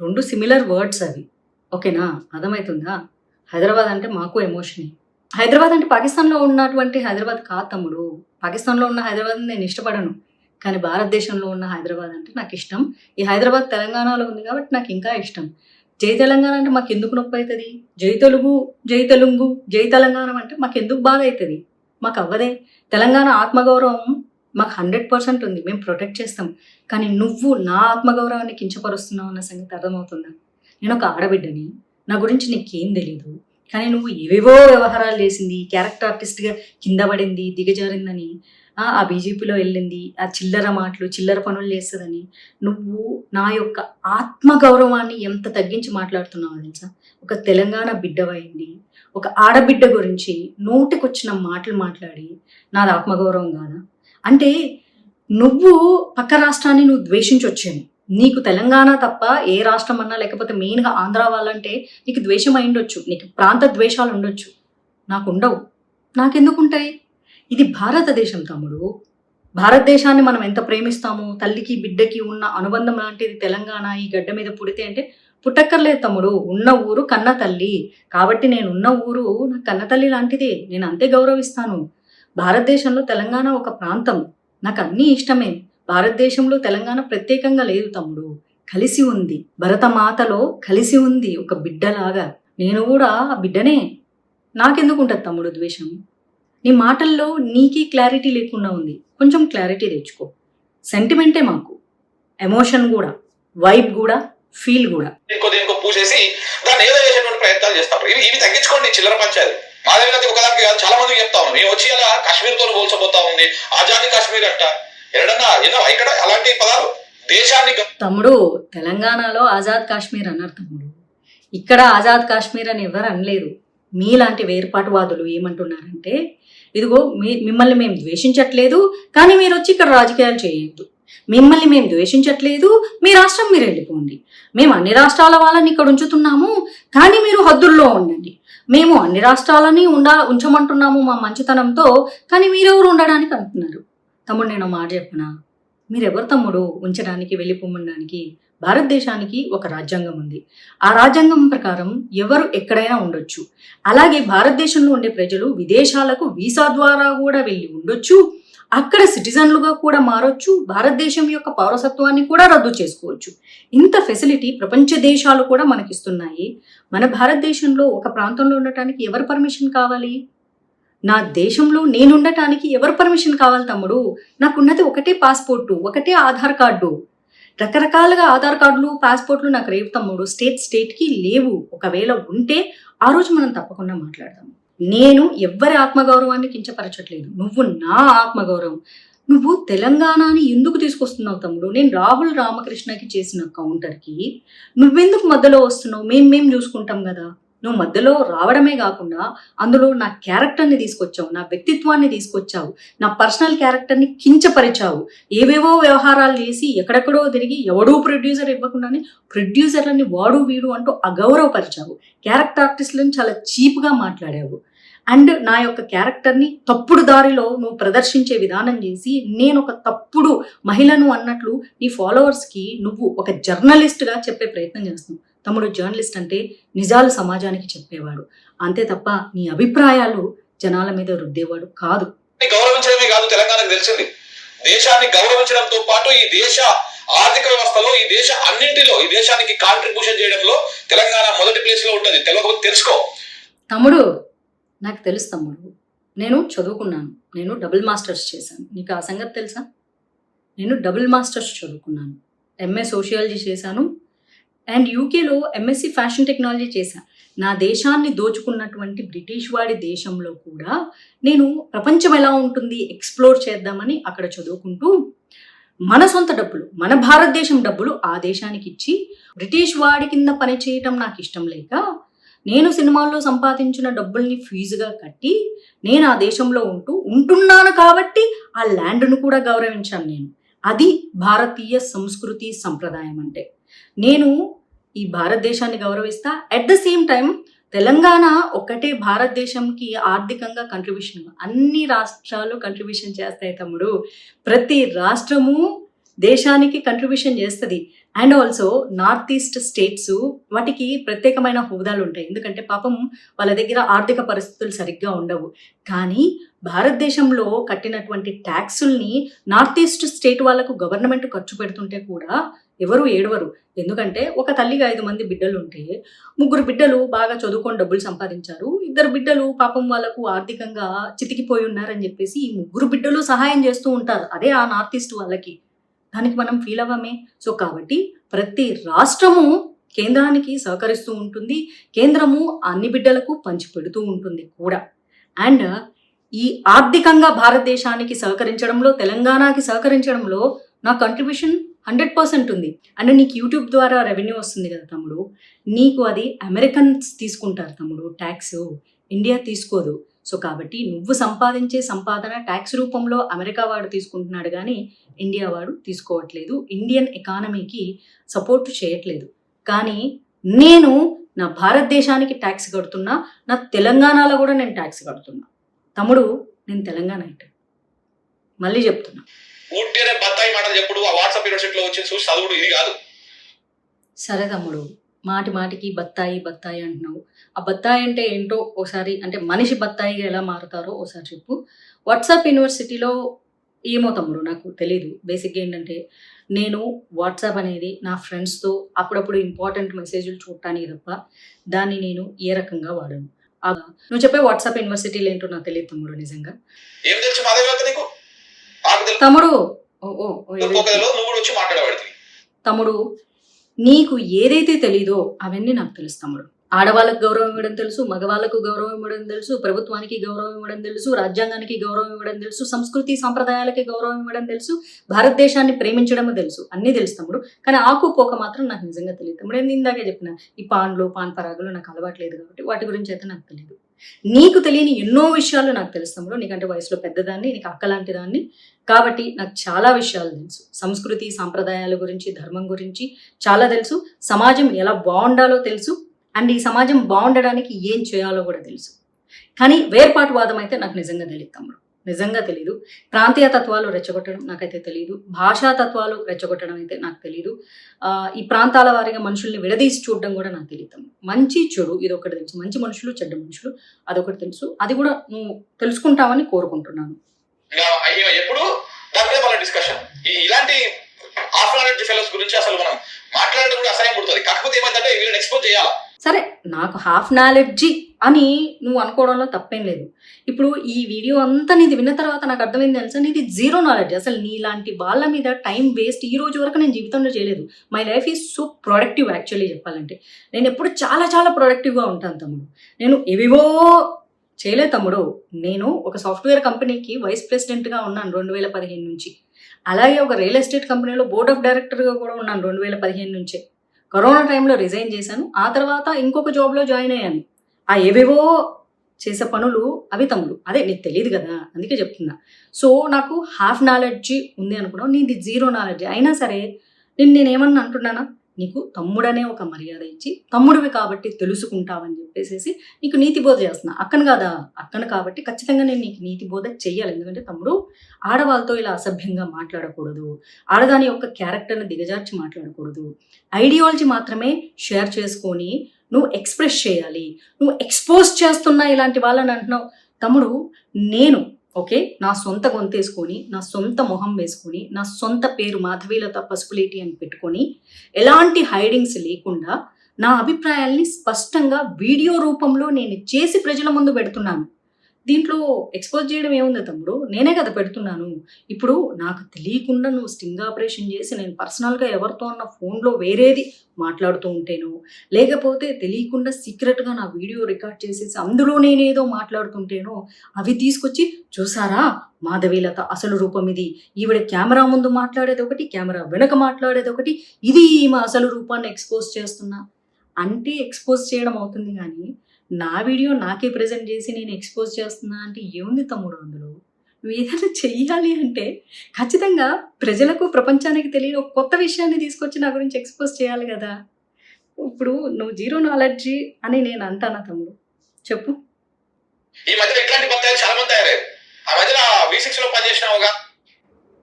2 సిమిలర్ వర్డ్స్ అవి. ఓకేనా, అర్థమవుతుందా? హైదరాబాద్ అంటే మాకు ఎమోషనే. హైదరాబాద్ అంటే పాకిస్తాన్లో ఉన్నటువంటి హైదరాబాద్ కాదు తమ్ముడు. పాకిస్తాన్లో ఉన్న హైదరాబాద్ నేను ఇష్టపడను, కానీ భారతదేశంలో ఉన్న హైదరాబాద్ అంటే నాకు ఇష్టం. ఈ హైదరాబాద్ తెలంగాణలో ఉంది కాబట్టి నాకు ఇంకా ఇష్టం. జై తెలంగాణ అంటే మాకు ఎందుకు నొప్పి అవుతుంది? జై తెలుగు, జై తెలుగు, జై తెలంగాణ అంటే మాకు ఎందుకు బాధ అవుతుంది? మాకు అవ్వదే. తెలంగాణ ఆత్మగౌరవం మాకు 100% ఉంది, మేము ప్రొటెక్ట్ చేస్తాం. కానీ నువ్వు నా ఆత్మగౌరవాన్ని కించపరుస్తున్నావు అన్న సంగతి అర్థమవుతుందా? నేను ఒక ఆడబిడ్డని, నా గురించి నీకేం తెలీదు, కానీ నువ్వు ఏవేవో వ్యవహారాలు చేసింది, క్యారెక్టర్ ఆర్టిస్ట్గా కింద పడింది, దిగజారిందని, ఆ బీజేపీలో వెళ్ళింది, ఆ చిల్లర మాటలు, చిల్లర పనులు చేస్తుందని, నువ్వు నా యొక్క ఆత్మగౌరవాన్ని ఎంత తగ్గించి మాట్లాడుతున్నావో తెలుసా? ఒక తెలంగాణ బిడ్డవైంది, ఒక ఆడబిడ్డ గురించి నోటికొచ్చిన మాటలు మాట్లాడి నాది ఆత్మగౌరవం కాదా? అంటే నువ్వు పక్క రాష్ట్రాన్ని నువ్వు ద్వేషించొచ్చాను, నీకు తెలంగాణ తప్ప ఏ రాష్ట్రం అన్నా, లేకపోతే మెయిన్గా ఆంధ్ర వాళ్ళంటే నీకు ద్వేషం అయి ఉండొచ్చు, నీకు ప్రాంత ద్వేషాలు ఉండొచ్చు, నాకు ఉండవు. నాకెందుకు ఉంటాయి? ఇది భారతదేశం తమ్ముడు. భారతదేశాన్ని మనం ఎంత ప్రేమిస్తామో, తల్లికి బిడ్డకి ఉన్న అనుబంధం లాంటిది తెలంగాణ. ఈ గడ్డ మీద పుడితే అంటే పుట్టక్కర్లేదు తమ్ముడు, ఉన్న ఊరు కన్న తల్లి. కాబట్టి నేను ఉన్న ఊరు నా కన్న తల్లి లాంటిదే, నేను అంతే గౌరవిస్తాను. భారతదేశంలో తెలంగాణ ఒక ప్రాంతం, నాకు అన్నీ ఇష్టమే. భారతదేశంలో తెలంగాణ ప్రత్యేకంగా లేదు తమ్ముడు, కలిసి ఉంది, భరతమాతలో కలిసి ఉంది ఒక బిడ్డలాగా. నేను కూడా బిడ్డనే, నాకెందుకు ఉంటుంది తమ్ముడు ద్వేషం? నీ మాటల్లో నీకీ క్లారిటీ లేకుండా ఉంది, కొంచెం క్లారిటీ తెచ్చుకో. సెంటిమెంటే మాకు, ఎమోషన్ కూడా, వైబ్ కూడా, ఫీల్ కూడా. ఇంకో పూసేసి దాన్ని ఏదో చేసేటువంటి ప్రయత్నాలు చేస్తారు. ఇవి తగ్గించుకోండి, చిల్లర పంచాలి. మాధవి ఒకదానికి కాదు, చాలా మందికి చెప్తా ఉన్నాం. మేము వచ్చి అలా కాశ్మీర్తో పోల్చబోతా ఉంది, ఆజాదీ కాశ్మీర్ అంట. ఎక్కడన్నా ఇక్కడ అలాంటి పదాలు దేశాన్ని. తమ్ముడు తెలంగాణలో ఆజాద్ కాశ్మీర్ అన్నారు తమ్ముడు, ఇక్కడ ఆజాద్ కాశ్మీర్ అని ఎవరు అనలేదు. మీలాంటి వేర్పాటువాదులు ఏమంటున్నారంటే, ఇదిగో మిమ్మల్ని మేము ద్వేషించట్లేదు, కానీ మీరు వచ్చి ఇక్కడ రాజకీయాలు చేయొద్దు. మిమ్మల్ని మేము ద్వేషించట్లేదు, మీ రాష్ట్రం మీరు వెళ్ళిపోండి. మేము అన్ని రాష్ట్రాల వాళ్ళని ఇక్కడ ఉంచుతున్నాము, కానీ మీరు హద్దుల్లో ఉండండి. మేము అన్ని రాష్ట్రాలని ఉంచమంటున్నాము మా మంచితనంతో, కానీ మీరెవరు ఉండడానికి అంటున్నారు. తమ్ముడు నేను మాట చెప్పనా, మీరెవరు తమ్ముడు ఉంచడానికి, వెళ్ళిపోమనడానికి? భారతదేశానికి ఒక రాజ్యాంగం ఉంది, ఆ రాజ్యాంగం ప్రకారం ఎవరు ఎక్కడైనా ఉండొచ్చు. అలాగే భారతదేశంలో ఉండే ప్రజలు విదేశాలకు వీసా ద్వారా కూడా వెళ్ళి ఉండొచ్చు, అక్కడ సిటిజన్లుగా కూడా మారొచ్చు, భారతదేశం యొక్క పౌరసత్వాన్ని కూడా రద్దు చేసుకోవచ్చు. ఇంత ఫెసిలిటీ ప్రపంచ దేశాలు కూడా మనకిస్తున్నాయి. మన భారతదేశంలో ఒక ప్రాంతంలో ఉండటానికి ఎవరు పర్మిషన్ కావాలి? నా దేశంలో నేను ఉండటానికి ఎవరు పర్మిషన్ కావాలి తమ్ముడు? నాకున్నది ఒకటే పాస్పోర్టు, ఒకటే ఆధార్ కార్డు. రకరకాలుగా ఆధార్ కార్డులు, పాస్పోర్ట్లు నాకు రేపు తమ్ముడు, స్టేట్కి లేవు. ఒకవేళ ఉంటే ఆ రోజు మనం తప్పకుండా మాట్లాడదాం. నేను ఎవ్వరి ఆత్మగౌరవాన్ని కించపరచట్లేదు. నువ్వు నా ఆత్మగౌరవం. నువ్వు తెలంగాణని ఎందుకు తీసుకొస్తున్నావు తమ్ముడు? నేను రాహుల్ రామకృష్ణకి చేసిన కౌంటర్కి నువ్వెందుకు మధ్యలో వస్తున్నావు? మేం చూసుకుంటాం కదా. నువ్వు మధ్యలో రావడమే కాకుండా అందులో నా క్యారెక్టర్ని తీసుకొచ్చావు, నా వ్యక్తిత్వాన్ని తీసుకొచ్చావు, నా పర్సనల్ క్యారెక్టర్ని కించపరిచావు. ఏవేవో వ్యవహారాలు చేసి ఎక్కడెక్కడో తిరిగి ఎవడూ ప్రొడ్యూసర్ ఇవ్వకుండానే ప్రొడ్యూసర్లని వాడు వీడు అంటూ అగౌరవపరిచావు. క్యారెక్టర్ ఆర్టిస్టులను చాలా చీప్గా మాట్లాడావు. అండ్ నా యొక్క క్యారెక్టర్ని తప్పుడు దారిలో నువ్వు ప్రదర్శించే విధానం చేసి నేను ఒక తప్పుడు మహిళను అన్నట్లు నీ ఫాలోవర్స్కి నువ్వు ఒక జర్నలిస్ట్గా చెప్పే ప్రయత్నం చేస్తున్నావు. తమ్ముడు, జర్నలిస్ట్ అంటే నిజాలు సమాజానికి చెప్పేవాడు, అంతే తప్ప నీ అభిప్రాయాలు జనాల మీద రుద్దేవాడు కాదు. గౌరవించడమే కాదు, తెలంగాణకు తెలిసింది దేశాన్ని గౌరవించడంతో పాటు ఈ దేశ ఆర్థిక వ్యవస్థలో, ఈ దేశ అన్నింటిలో, ఈ దేశానికి కాంట్రిబ్యూషన్ చేయడంలో తెలంగాణ మొదటి ప్లేస్ లో ఉంటుంది. తెలుసుకో తమ్ముడు. నాకు తెలుసు తమ్ముడు, నేను చదువుకున్నాను, నేను డబుల్ మాస్టర్స్ చేశాను. నీకు ఆ సంగతి తెలుసా? నేను డబుల్ మాస్టర్స్ చదువుకున్నాను, ఎంఏ సోషియాలజీ చేశాను అండ్ యూకేలో ఎంఎస్సి ఫ్యాషన్ టెక్నాలజీ చేశాను. నా దేశాన్ని దోచుకున్నటువంటి బ్రిటిష్ వాడి దేశంలో కూడా నేను ప్రపంచం ఎలా ఉంటుంది ఎక్స్ప్లోర్ చేద్దామని అక్కడ చదువుకుంటూ మన సొంత డబ్బులు, మన భారతదేశం డబ్బులు ఆ దేశానికి ఇచ్చి బ్రిటిష్ వాడి కింద పనిచేయటం నాకు ఇష్టం లేక నేను సినిమాల్లో సంపాదించిన డబ్బుల్ని ఫీజుగా కట్టి నేను ఆ దేశంలో ఉంటున్నాను కాబట్టి ఆ ల్యాండ్ను కూడా గౌరవించాను నేను. అది భారతీయ సంస్కృతి సంప్రదాయం అంటే. నేను ఈ భారతదేశాన్ని గౌరవిస్తా. At the same time Telangana ఒక్కటే భారతదేశంకి ఆర్థికంగా కంట్రిబ్యూషన్, అన్ని రాష్ట్రాలు కంట్రిబ్యూషన్ చేస్తాయి తమ్ముడు. ప్రతి రాష్ట్రము దేశానికి కంట్రిబ్యూషన్ చేస్తుంది. And also north east states వాటికి ప్రత్యేకమైన హోదాలు ఉంటాయి, ఎందుకంటే పాపం వాళ్ళ దగ్గర ఆర్థిక పరిస్థితులు సరిగ్గా ఉండవు. కానీ భారతదేశంలో కట్టినటువంటి ట్యాక్సుల్ని నార్త్ ఈస్ట్ స్టేట్ వాళ్ళకు గవర్నమెంట్ ఖర్చు పెడుతుంటే కూడా ఎవరు ఏడవరు. ఎందుకంటే ఒక తల్లికి 5 మంది బిడ్డలు ఉంటే 3 బిడ్డలు బాగా చదువుకొని డబ్బులు సంపాదించారు, 2 బిడ్డలు పాపం వాళ్ళకు ఆర్థికంగా చితికిపోయి ఉన్నారని చెప్పేసి ఈ 3 బిడ్డలు సహాయం చేస్తూ ఉంటారు. అదే ఆ నార్త్ ఈస్ట్ వాళ్ళకి. దానికి మనం ఫీల్ అవ్వమే. సో కాబట్టి ప్రతి రాష్ట్రము కేంద్రానికి సహకరిస్తూ ఉంటుంది, కేంద్రము అన్ని బిడ్డలకు పంచి పెడుతూ ఉంటుంది కూడా. అండ్ ఈ ఆర్థికంగా భారతదేశానికి సహకరించడంలో, తెలంగాణకి సహకరించడంలో నా కంట్రిబ్యూషన్ 100% ఉంది. అండ్ నీకు యూట్యూబ్ ద్వారా రెవెన్యూ వస్తుంది కదా తమ్ముడు, నీకు అది అమెరికన్స్ తీసుకుంటారు తమ్ముడు ట్యాక్స్, ఇండియా తీసుకోదు. సో కాబట్టి నువ్వు సంపాదించే సంపాదన ట్యాక్స్ రూపంలో అమెరికా వాడు తీసుకుంటున్నాడు కానీ ఇండియా వాడు తీసుకోవట్లేదు, ఇండియన్ ఎకానమీకి సపోర్ట్ చేయట్లేదు. కానీ నేను నా భారతదేశానికి ట్యాక్స్ కడుతున్నా, నా తెలంగాణలో కూడా నేను ట్యాక్స్ కడుతున్నా తమ్ముడు. నేను తెలంగాణ అంటే మళ్ళీ చెప్తున్నా, బత్తాయి మాటలు చెప్పుడు వాట్సాప్ యూనివర్సిటీలో వచ్చి చూసి చదువుడు ఇది కాదు. సరే తమ్ముడు, మాటి మాటికి బత్తాయి బత్తాయి అంటున్నావు. ఆ బత్తాయి అంటే ఏంటో ఒకసారి, అంటే మనిషి బత్తాయిగా ఎలా మారుతారో ఒకసారి చెప్పు. వాట్సాప్ యూనివర్సిటీలో ఏమో తమ్ముడు నాకు తెలీదు. బేసిక్గా ఏంటంటే నేను వాట్సాప్ అనేది నా ఫ్రెండ్స్తో అప్పుడప్పుడు ఇంపార్టెంట్ మెసేజ్లు చూడటానికి తప్ప దాన్ని నేను ఏ రకంగా వాడను. నువ్వు చెప్పే వాట్సాప్ యూనివర్సిటీలు ఏంటో నాకు తెలియదు తమ్ముడు నిజంగా. తమ్ముడు తమ్ముడు నీకు ఏదైతే తెలీదో అవన్నీ నాకు తెలుసు తమ్ముడు. ఆడవాళ్ళకు గౌరవం ఇవ్వడం తెలుసు, మగవాళ్ళకు గౌరవం ఇవ్వడం తెలుసు, ప్రభుత్వానికి గౌరవం ఇవ్వడం తెలుసు, రాజ్యాంగానికి గౌరవం ఇవ్వడం తెలుసు, సంస్కృతి సంప్రదాయాలకి గౌరవం ఇవ్వడం తెలుసు, భారతదేశాన్ని ప్రేమించడం తెలుసు, అన్నీ తెలుసు తమ్ముడు. కానీ ఆకు పోక మాత్రం నాకు నిజంగా తెలియదు తమ్ముడు. నేను ఇందాకే చెప్పిన ఈ పాన్లు పాన్ పరాగులు నాకు అలవాట్లేదు కాబట్టి వాటి గురించి అయితే నాకు తెలియదు. నీకు తెలియని ఎన్నో విషయాలు నాకు తెలుసు తమ్ముడు. నీకంటే వయసులో పెద్దదాన్ని, నీకు అక్క లాంటి దాన్ని కాబట్టి నాకు చాలా విషయాలు తెలుసు. సంస్కృతి సాంప్రదాయాల గురించి, ధర్మం గురించి చాలా తెలుసు, సమాజం ఎలా బాగుండాలో తెలుసు, అండ్ ఈ సమాజం బాగుండడానికి ఏం చేయాలో కూడా తెలుసు. కానీ వేర్పాటువాదం అయితే నాకు నిజంగా తెలియదు తమ్ముడు, నిజంగా తెలీదు. ప్రాంతీయ తత్వాలు రెచ్చగొట్టడం నాకైతే తెలియదు, భాషా తత్వాలు రెచ్చగొట్టడం అయితే నాకు తెలీదు, ఈ ప్రాంతాల వారిగా మనుషుల్ని విడదీసి చూడడం కూడా నాకు తెలియదు తమ్ముడు. మంచి చెడు ఇది ఒకటి తెలుసు, మంచి మనుషులు చెడ్డ మనుషులు అదొకటి తెలుసు. అది కూడా నువ్వు తెలుసుకుంటావని కోరుకుంటున్నాను. ఎప్పుడు డిస్కషన్ ఇలాంటి ఫెలోస్ గురించి అసలు మనం మాట్లాడడం కూడా అసహ్యం పుడుతుంది. కాకపోతే ఏమైందంటే వీళ్ళని ఎక్స్పోజ్ చేయాలి. సరే, నాకు హాఫ్ నాలెడ్జి అని నువ్వు అనుకోవడంలో తప్పేం లేదు. ఇప్పుడు ఈ వీడియో అంతా నీది విన్న తర్వాత నాకు అర్థమైంది తెలుసా, నీది 0 నాలెడ్జ్. అసలు నీలాంటి వాళ్ళ మీద టైం వేస్ట్ ఈ రోజు వరకు నేను జీవితంలో చేయలేదు. My life is so productive. Actually చెప్పాలంటే నేను ఎప్పుడు చాలా చాలా ప్రొడక్టివ్గా ఉంటాను తమ్ముడు. నేను ఏవేవో చేయలేదు తమ్ముడు. నేను ఒక సాఫ్ట్‌వేర్ కంపెనీకి వైస్ ప్రెసిడెంట్‌గా ఉన్నాను 2015 నుంచి. అలాగే ఒక రియల్ ఎస్టేట్ కంపెనీలో బోర్డ్ ఆఫ్ డైరెక్టర్‌గా కూడా ఉన్నాను 2015 నుంచే. కరోనా టైంలో రిజైన్ చేశాను. ఆ తర్వాత ఇంకొక జాబ్‌లో జాయిన్ అయ్యాను. ఏవేవో చేసే పనులు అవి తమ్ముడు. అదే నీకు తెలీదు గదా! అందుకే చెప్తున్నా. సో, నాకు హాఫ్ నాలెడ్జ్ ఉంది అనుకున్నావు. నీది జీరో నాలెడ్జ్. అయినా సరే నేనేమన్నా అంటున్నానా? నీకు తమ్ముడనే ఒక మర్యాద ఇచ్చి, తమ్ముడివి కాబట్టి తెలుసుకుంటావని చెప్పేసేసి నీకు నీతి బోధ చేస్తున్నా. అక్కను కాదా? అక్కను కాబట్టి ఖచ్చితంగా నేను నీకు నీతి బోధ చెయ్యాలి. ఎందుకంటే తమ్ముడు, ఆడవాళ్ళతో ఇలా అసభ్యంగా మాట్లాడకూడదు. ఆడదాని యొక్క క్యారెక్టర్‌ని దిగజార్చి మాట్లాడకూడదు. ఐడియాలజీ మాత్రమే షేర్ చేసుకొని నువ్వు ఎక్స్‌ప్రెస్ చేయాలి. నువ్వు ఎక్స్‌పోజ్ చేస్తున్నా ఇలాంటి వాళ్ళని అంటున్నావు. తమ్ముడు, నేను ఓకే. నా సొంత గొంతేసుకొని, నా సొంత మొహం వేసుకొని, నా సొంత పేరు మాధవీలత పసుపులేటి అని పెట్టుకొని, ఎలాంటి హైడింగ్స్ లేకుండా నా అభిప్రాయాల్ని స్పష్టంగా వీడియో రూపంలో నేను చేసి ప్రజల ముందు పెడుతున్నాను. దీంట్లో ఎక్స్‌పోజ్ చేయడం ఏముంది తమ్ముడు? నేనే కదా పెడుతున్నాను. ఇప్పుడు నాకు తెలియకుండా నువ్వు స్టింగ్ ఆపరేషన్ చేసి నేను పర్సనల్‌గా ఎవరితో అన్న ఫోన్‌లో వేరేది మాట్లాడుతూ ఉంటేనో, లేకపోతే తెలియకుండా సీక్రెట్‌గా నా వీడియో రికార్డ్ చేసేసి అందులో నేనేదో మాట్లాడుతుంటేనో, అవి తీసుకొచ్చి చూసారా మాధవీలత అసలు రూపం ఇది. ఈవిడ కెమెరా ముందు మాట్లాడేదొకటి, కెమెరా వెనక మాట్లాడేదొకటి. ఇది ఈమె అసలు రూపాన్ని ఎక్స్‌పోజ్ చేస్తున్నా అంటే ఎక్స్‌పోజ్ చేయడం అవుతుంది గానీ, నా వీడియో నాకే ప్రెజెంట్ చేసి నేను ఎక్స్‌పోజ్ చేస్తున్నా అంటే ఏముంది తమ్ముడు అందులో? నువ్వేదైనా చెయ్యాలి అంటే ఖచ్చితంగా ప్రజలకు, ప్రపంచానికి తెలియని ఒక కొత్త విషయాన్ని తీసుకొచ్చి నా గురించి ఎక్స్‌పోజ్ చేయాలి గదా! ఇప్పుడు నువ్వు జీరో నాలెడ్జి అని నేను అంటానా తమ్ముడు? చెప్పు. ఈ మధ్యన ఇట్లాంటి బత్తాయిలు చాలా మంది తయారయ్యారు. ఆ మధ్యన V6 లో పనిచేసినావుగా.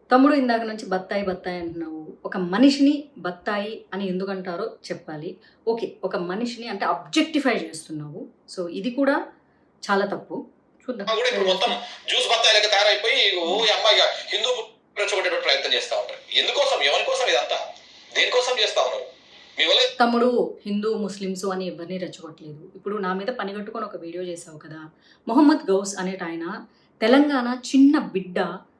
తమ్ముడు, ఇందాక నుంచి బత్తాయి, బత్తాయి అంటున్నావు. ఒక మనిషిని బత్తాయి అని ఎందుకంటారో చెప్పాలి. ఓకే. ఒక మనిషిని అంటే అబ్జెక్టిఫై చేస్తున్నావు. సో, ఇది కూడా చాలా తప్పు. చూద్దాం. కూడా ఇప్పుడు మొత్తం జ్యూస్ బత్తాయిలకి తయారైపోయి ఈ అమ్మాయి హిందూ రెచ్చగొట్టేటువంటి ప్రయత్నం చేస్తా ఉంటారు. ఎందుకోసం, ఎవరి కోసం ఇదంతా? దేనికోసం చేస్తా ఉన్నారు? మీ వల్ల తమ్ముడు, హిందూ, ముస్లిమ్స్ అని ఎవరిని రెచ్చగొట్టలేదు. ఇప్పుడు నా మీద పనిగట్టుకొని ఒక వీడియో చేసావు కదా! మొహమ్మద్ గౌస్ అనేటాయన తెలంగాణ చిన్న బిడ్డ,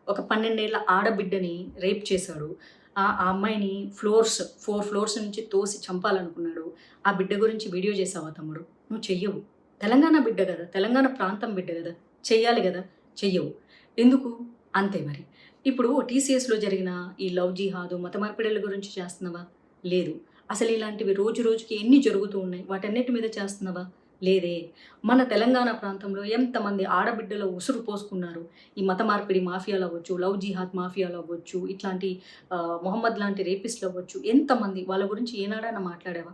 ఒక 12 ఏళ్ల ఆడబిడ్డని రేప్ చేశాడు. ఆ అమ్మాయిని 4 ఫ్లోర్స్ నుంచి తోసి చంపాలనుకున్నాడు. ఆ బిడ్డ గురించి వీడియో చేసావా తమ్ముడు? నువ్వు చెయ్యవు. తెలంగాణ బిడ్డ గదా! తెలంగాణ ప్రాంతం బిడ్డ గదా! చెయ్యాలి గదా! చెయ్యవు. ఎందుకు? అంతే మరి. ఇప్పుడు టీసీఎస్‌లో జరిగిన ఈ లవ్ జిహాదు, మత మార్పిడుల గురించి చేస్తున్నావా? లేదు. అసలు ఇలాంటివి రోజు రోజుకి ఎన్ని జరుగుతూ ఉన్నాయి? వాటన్నిటి మీద చేస్తున్నావా? లేదే. మన తెలంగాణ ప్రాంతంలో ఎంతమంది ఆడబిడ్డల ఉసురు పోసుకున్నారు. ఈ మత మార్పిడి మాఫియాలు అవ్వచ్చు, లవ్ జిహాద్ మాఫియాలు అవ్వచ్చు, ఇట్లాంటి మొహమ్మద్ లాంటి రేపిస్టులు అవ్వచ్చు, ఎంతమంది వాళ్ళ గురించి ఏనాడైనా మాట్లాడావా?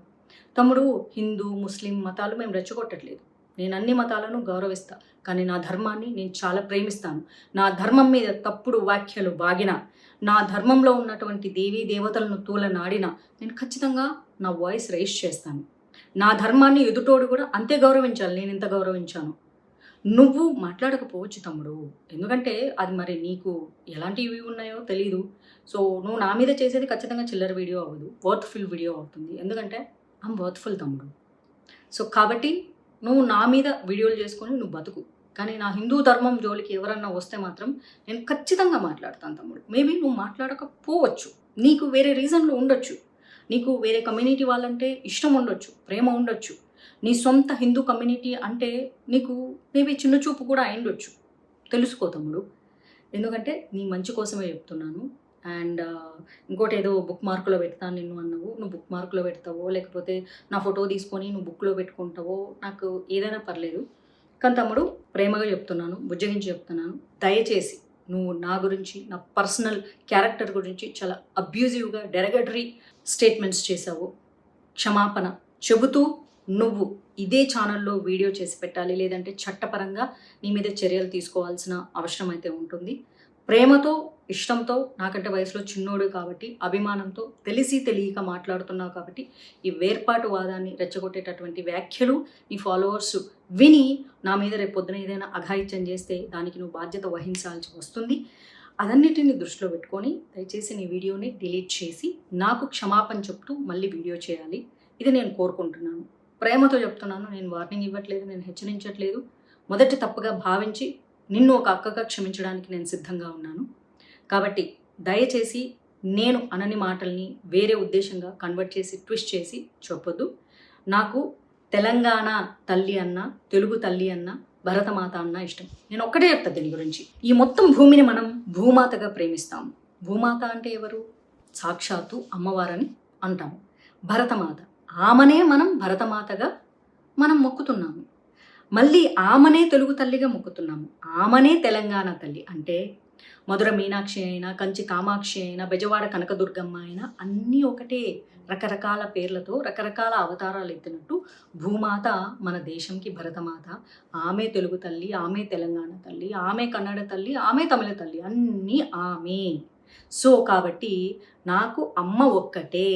తమ్ముడు, హిందూ, ముస్లిం మతాలు మేము రెచ్చగొట్టట్లేదు. నేను అన్ని మతాలను గౌరవిస్తా. కానీ నా ధర్మాన్ని నేను చాలా ప్రేమిస్తాను. నా ధర్మం మీద తప్పుడు వ్యాఖ్యలు వాగినా, నా ధర్మంలో ఉన్నటువంటి దేవీ దేవతలను తూలనాడినా నేను ఖచ్చితంగా నా వాయిస్ రైజ్ చేస్తాను. నా ధర్మాన్ని ఎదుటోడు కూడా అంతే గౌరవించాలి నేను ఎంత గౌరవించాను. నువ్వు మాట్లాడకపోవచ్చు తమ్ముడు. ఎందుకంటే అది మరి నీకు ఎలాంటి ఇవి ఉన్నాయో తెలీదు. సో, నువ్వు నా మీద చేసేది ఖచ్చితంగా చిల్లర వీడియో అవ్వదు. వర్త్‌ఫుల్ వీడియో అవుతుంది. ఎందుకంటే ఐయామ్ వర్త్‌ఫుల్ తమ్ముడు. సో, కాబట్టి నువ్వు నా మీద వీడియోలు చేసుకొని నువ్వు బతుకు. కానీ నా హిందూ ధర్మం జోలికి ఎవరన్నా వస్తే మాత్రం నేను ఖచ్చితంగా మాట్లాడతాను తమ్ముడు. మేబీ నువ్వు మాట్లాడకపోవచ్చు. నీకు వేరే రీజన్‌లు ఉండొచ్చు. నీకు వేరే కమ్యూనిటీ వాళ్ళంటే ఇష్టం ఉండొచ్చు, ప్రేమ ఉండొచ్చు. నీ సొంత హిందూ కమ్యూనిటీ అంటే నీకు మేబీ చిన్న చూపు కూడా అయ్యుండొచ్చు. తెలుసుకో తమ్ముడు. ఎందుకంటే నీ మంచి కోసమే చెప్తున్నాను. అండ్ ఇంకోటి ఏదో బుక్ మార్క్‌లో పెడతాను నిన్ను అన్నావు. నువ్వు బుక్ మార్క్‌లో పెడతావో, లేకపోతే నా ఫోటో తీసుకొని నువ్వు బుక్‌లో పెట్టుకుంటావో నాకు ఏదైనా పర్లేదు. కానీ తమ్ముడు, ప్రేమగా చెప్తున్నాను, బుజ్జగించి చెప్తున్నాను. దయచేసి నువ్వు నా గురించి, నా పర్సనల్ క్యారెక్టర్ గురించి చాలా అబ్యూజివ్‌గా డెరగటరీ స్టేట్మెంట్స్ చేశావు. క్షమాపణ చెబుతూ నువ్వు ఇదే ఛానల్లో వీడియో చేసి పెట్టాలి. లేదంటే చట్టపరంగా నీ మీద చర్యలు తీసుకోవాల్సిన అవసరం అయితే ఉంటుంది. ప్రేమతో, ఇష్టంతో, నాకంటే వయసులో చిన్నోడు కాబట్టి, అభిమానంతో, తెలిసి తెలియక మాట్లాడుతున్నావు కాబట్టి, ఈ వేర్పాటు వాదాన్ని రెచ్చగొట్టేటటువంటి వ్యాఖ్యలు నీ ఫాలోవర్స్ విని నా మీద రేపు పొద్దున ఏదైనా అఘాయిత్యం చేస్తే దానికి నువ్వు బాధ్యత వహించాల్సి వస్తుంది. అదన్నిటిని దృష్టిలో పెట్టుకొని దయచేసి నీ వీడియోని డిలీట్ చేసి నాకు క్షమాపణ చెప్తూ మళ్ళీ వీడియో చేయాలి. ఇది నేను కోరుకుంటున్నాను. ప్రేమతో చెప్తున్నాను. నేను వార్నింగ్ ఇవ్వట్లేదు, నేను హెచ్చరించట్లేదు. మొదటి తప్పుగా భావించి నిన్ను ఒక అక్కగా క్షమించడానికి నేను సిద్ధంగా ఉన్నాను. కాబట్టి దయచేసి నేను అనని మాటల్ని వేరే ఉద్దేశంగా కన్వర్ట్ చేసి, ట్విస్ట్ చేసి చెప్పొద్దు. నాకు తెలంగాణ తల్లి అన్న, తెలుగు తల్లి అన్న, భరతమాత అన్న ఇష్టం. నేను ఒక్కటే చెప్తా దీని గురించి. ఈ మొత్తం భూమిని మనం భూమాతగా ప్రేమిస్తాము. భూమాత అంటే ఎవరు? సాక్షాత్తు అమ్మవారని అంటాము. భరతమాత, ఆమెనే మనం భరతమాతగా మనం మొక్కుతున్నాము. మళ్ళీ ఆమెనే తెలుగు తల్లిగా మొక్కుతున్నాము. ఆమెనే తెలంగాణ తల్లి. అంటే మధుర మీనాక్షి అయినా, కంచి కామాక్షి అయినా, బెజవాడ కనకదుర్గమ్మ అయినా అన్నీ ఒకటే. రకరకాల పేర్లతో రకరకాల అవతారాలు ఎత్తినట్టు భూమాత మన దేశంకి భరతమాత. ఆమె తెలుగు తల్లి, ఆమె తెలంగాణ తల్లి, ఆమె కన్నడ తల్లి, ఆమె తమిళ తల్లి, అన్నీ ఆమె. సో కాబట్టి నాకు అమ్మ ఒక్కటే.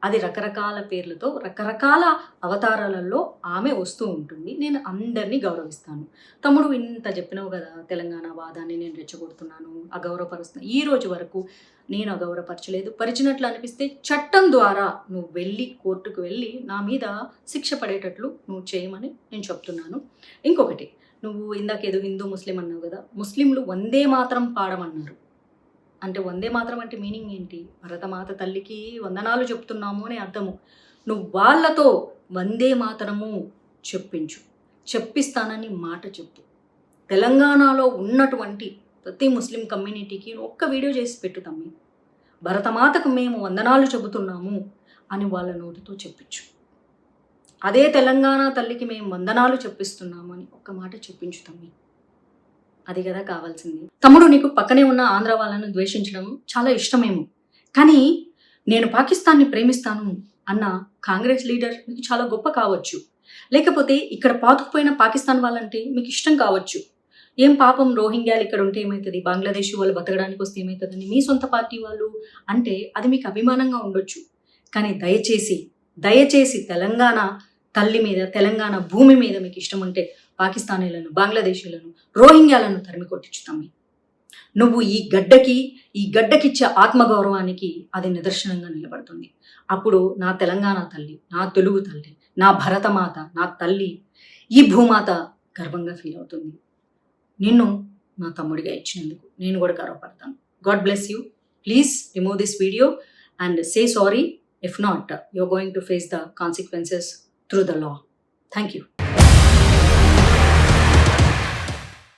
అది రకరకాల పేర్లతో రకరకాల అవతారాలలో ఆమె వస్తూ ఉంటుంది. నేను అందరినీ గౌరవిస్తాను. తమ్ముడు ఇంత చెప్పినావు కదా, తెలంగాణ వాదాన్ని నేను రెచ్చగొడుతున్నాను, అగౌరవపరుస్తున్నాను. ఈ రోజు వరకు నేను అగౌరవపరచలేదు. పరిచినట్లు అనిపిస్తే చట్టం ద్వారా నువ్వు వెళ్ళి కోర్టుకు వెళ్ళి నా మీద శిక్ష పడేటట్లు నువ్వు చేయమని నేను చెప్తున్నాను. ఇంకొకటి, నువ్వు ఇందాకేదో హిందూ ముస్లిం అన్నావు కదా, ముస్లింలు వందే మాత్రం పాడమన్నారు. అంటే వందే మాత్రం అంటే మీనింగ్ ఏంటి? భరతమాత తల్లికి వందనాలు చెప్తున్నాము అని అర్థము. నువ్వు వాళ్ళతో వందే మాతరము చెప్పిస్తానని మాట చెప్పు. తెలంగాణలో ఉన్నటువంటి ప్రతి ముస్లిం కమ్యూనిటీకి ఒక్క వీడియో చేసి పెట్టు తమ్మి. భరతమాతకు మేము వందనాలు చెబుతున్నాము అని వాళ్ళ నోటితో చెప్పించు. అదే తెలంగాణ తల్లికి మేము వందనాలు చెప్పిస్తున్నాము అని ఒక్క మాట చెప్పించు తమ్మి. అది కదా కావాల్సింది. తమ్ముడు, నీకు పక్కనే ఉన్న ఆంధ్ర వాళ్ళను ద్వేషించడం చాలా ఇష్టమేమో, కానీ నేను పాకిస్తాన్ని ప్రేమిస్తాను అన్న కాంగ్రెస్ లీడర్ మీకు చాలా గొప్ప కావచ్చు. లేకపోతే ఇక్కడ పాతుకుపోయిన పాకిస్తాన్ వాళ్ళంటే మీకు ఇష్టం కావచ్చు. ఏం పాపం రోహింగ్యాలు ఇక్కడ ఉంటే ఏమవుతుంది, బంగ్లాదేశ్ వాళ్ళు బతకడానికి వస్తే ఏమవుతుందని మీ సొంత పార్టీ వాళ్ళు అంటే అది మీకు అభిమానంగా ఉండొచ్చు. కానీ దయచేసి తెలంగాణ తల్లి మీద, తెలంగాణ భూమి మీద మీకు ఇష్టం ఉంటే పాకిస్తానీలను, బంగ్లాదేశీలను, రోహింగ్యాలను తరిమి కొట్టించుతాము. నువ్వు ఈ గడ్డకిచ్చే ఆత్మగౌరవానికి అది నిదర్శనంగా నిలబడుతుంది. అప్పుడు నా తెలంగాణ తల్లి, నా తెలుగు తల్లి, నా భరతమాత, నా తల్లి, ఈ భూమాత గర్వంగా ఫీల్ అవుతుంది. నిన్ను నా తమ్ముడిగా ఇచ్చినందుకు నేను కూడా గర్వపడతాను. God bless you. Please remove this video and say sorry. If not, you're going to face the consequences through the law. Thank you.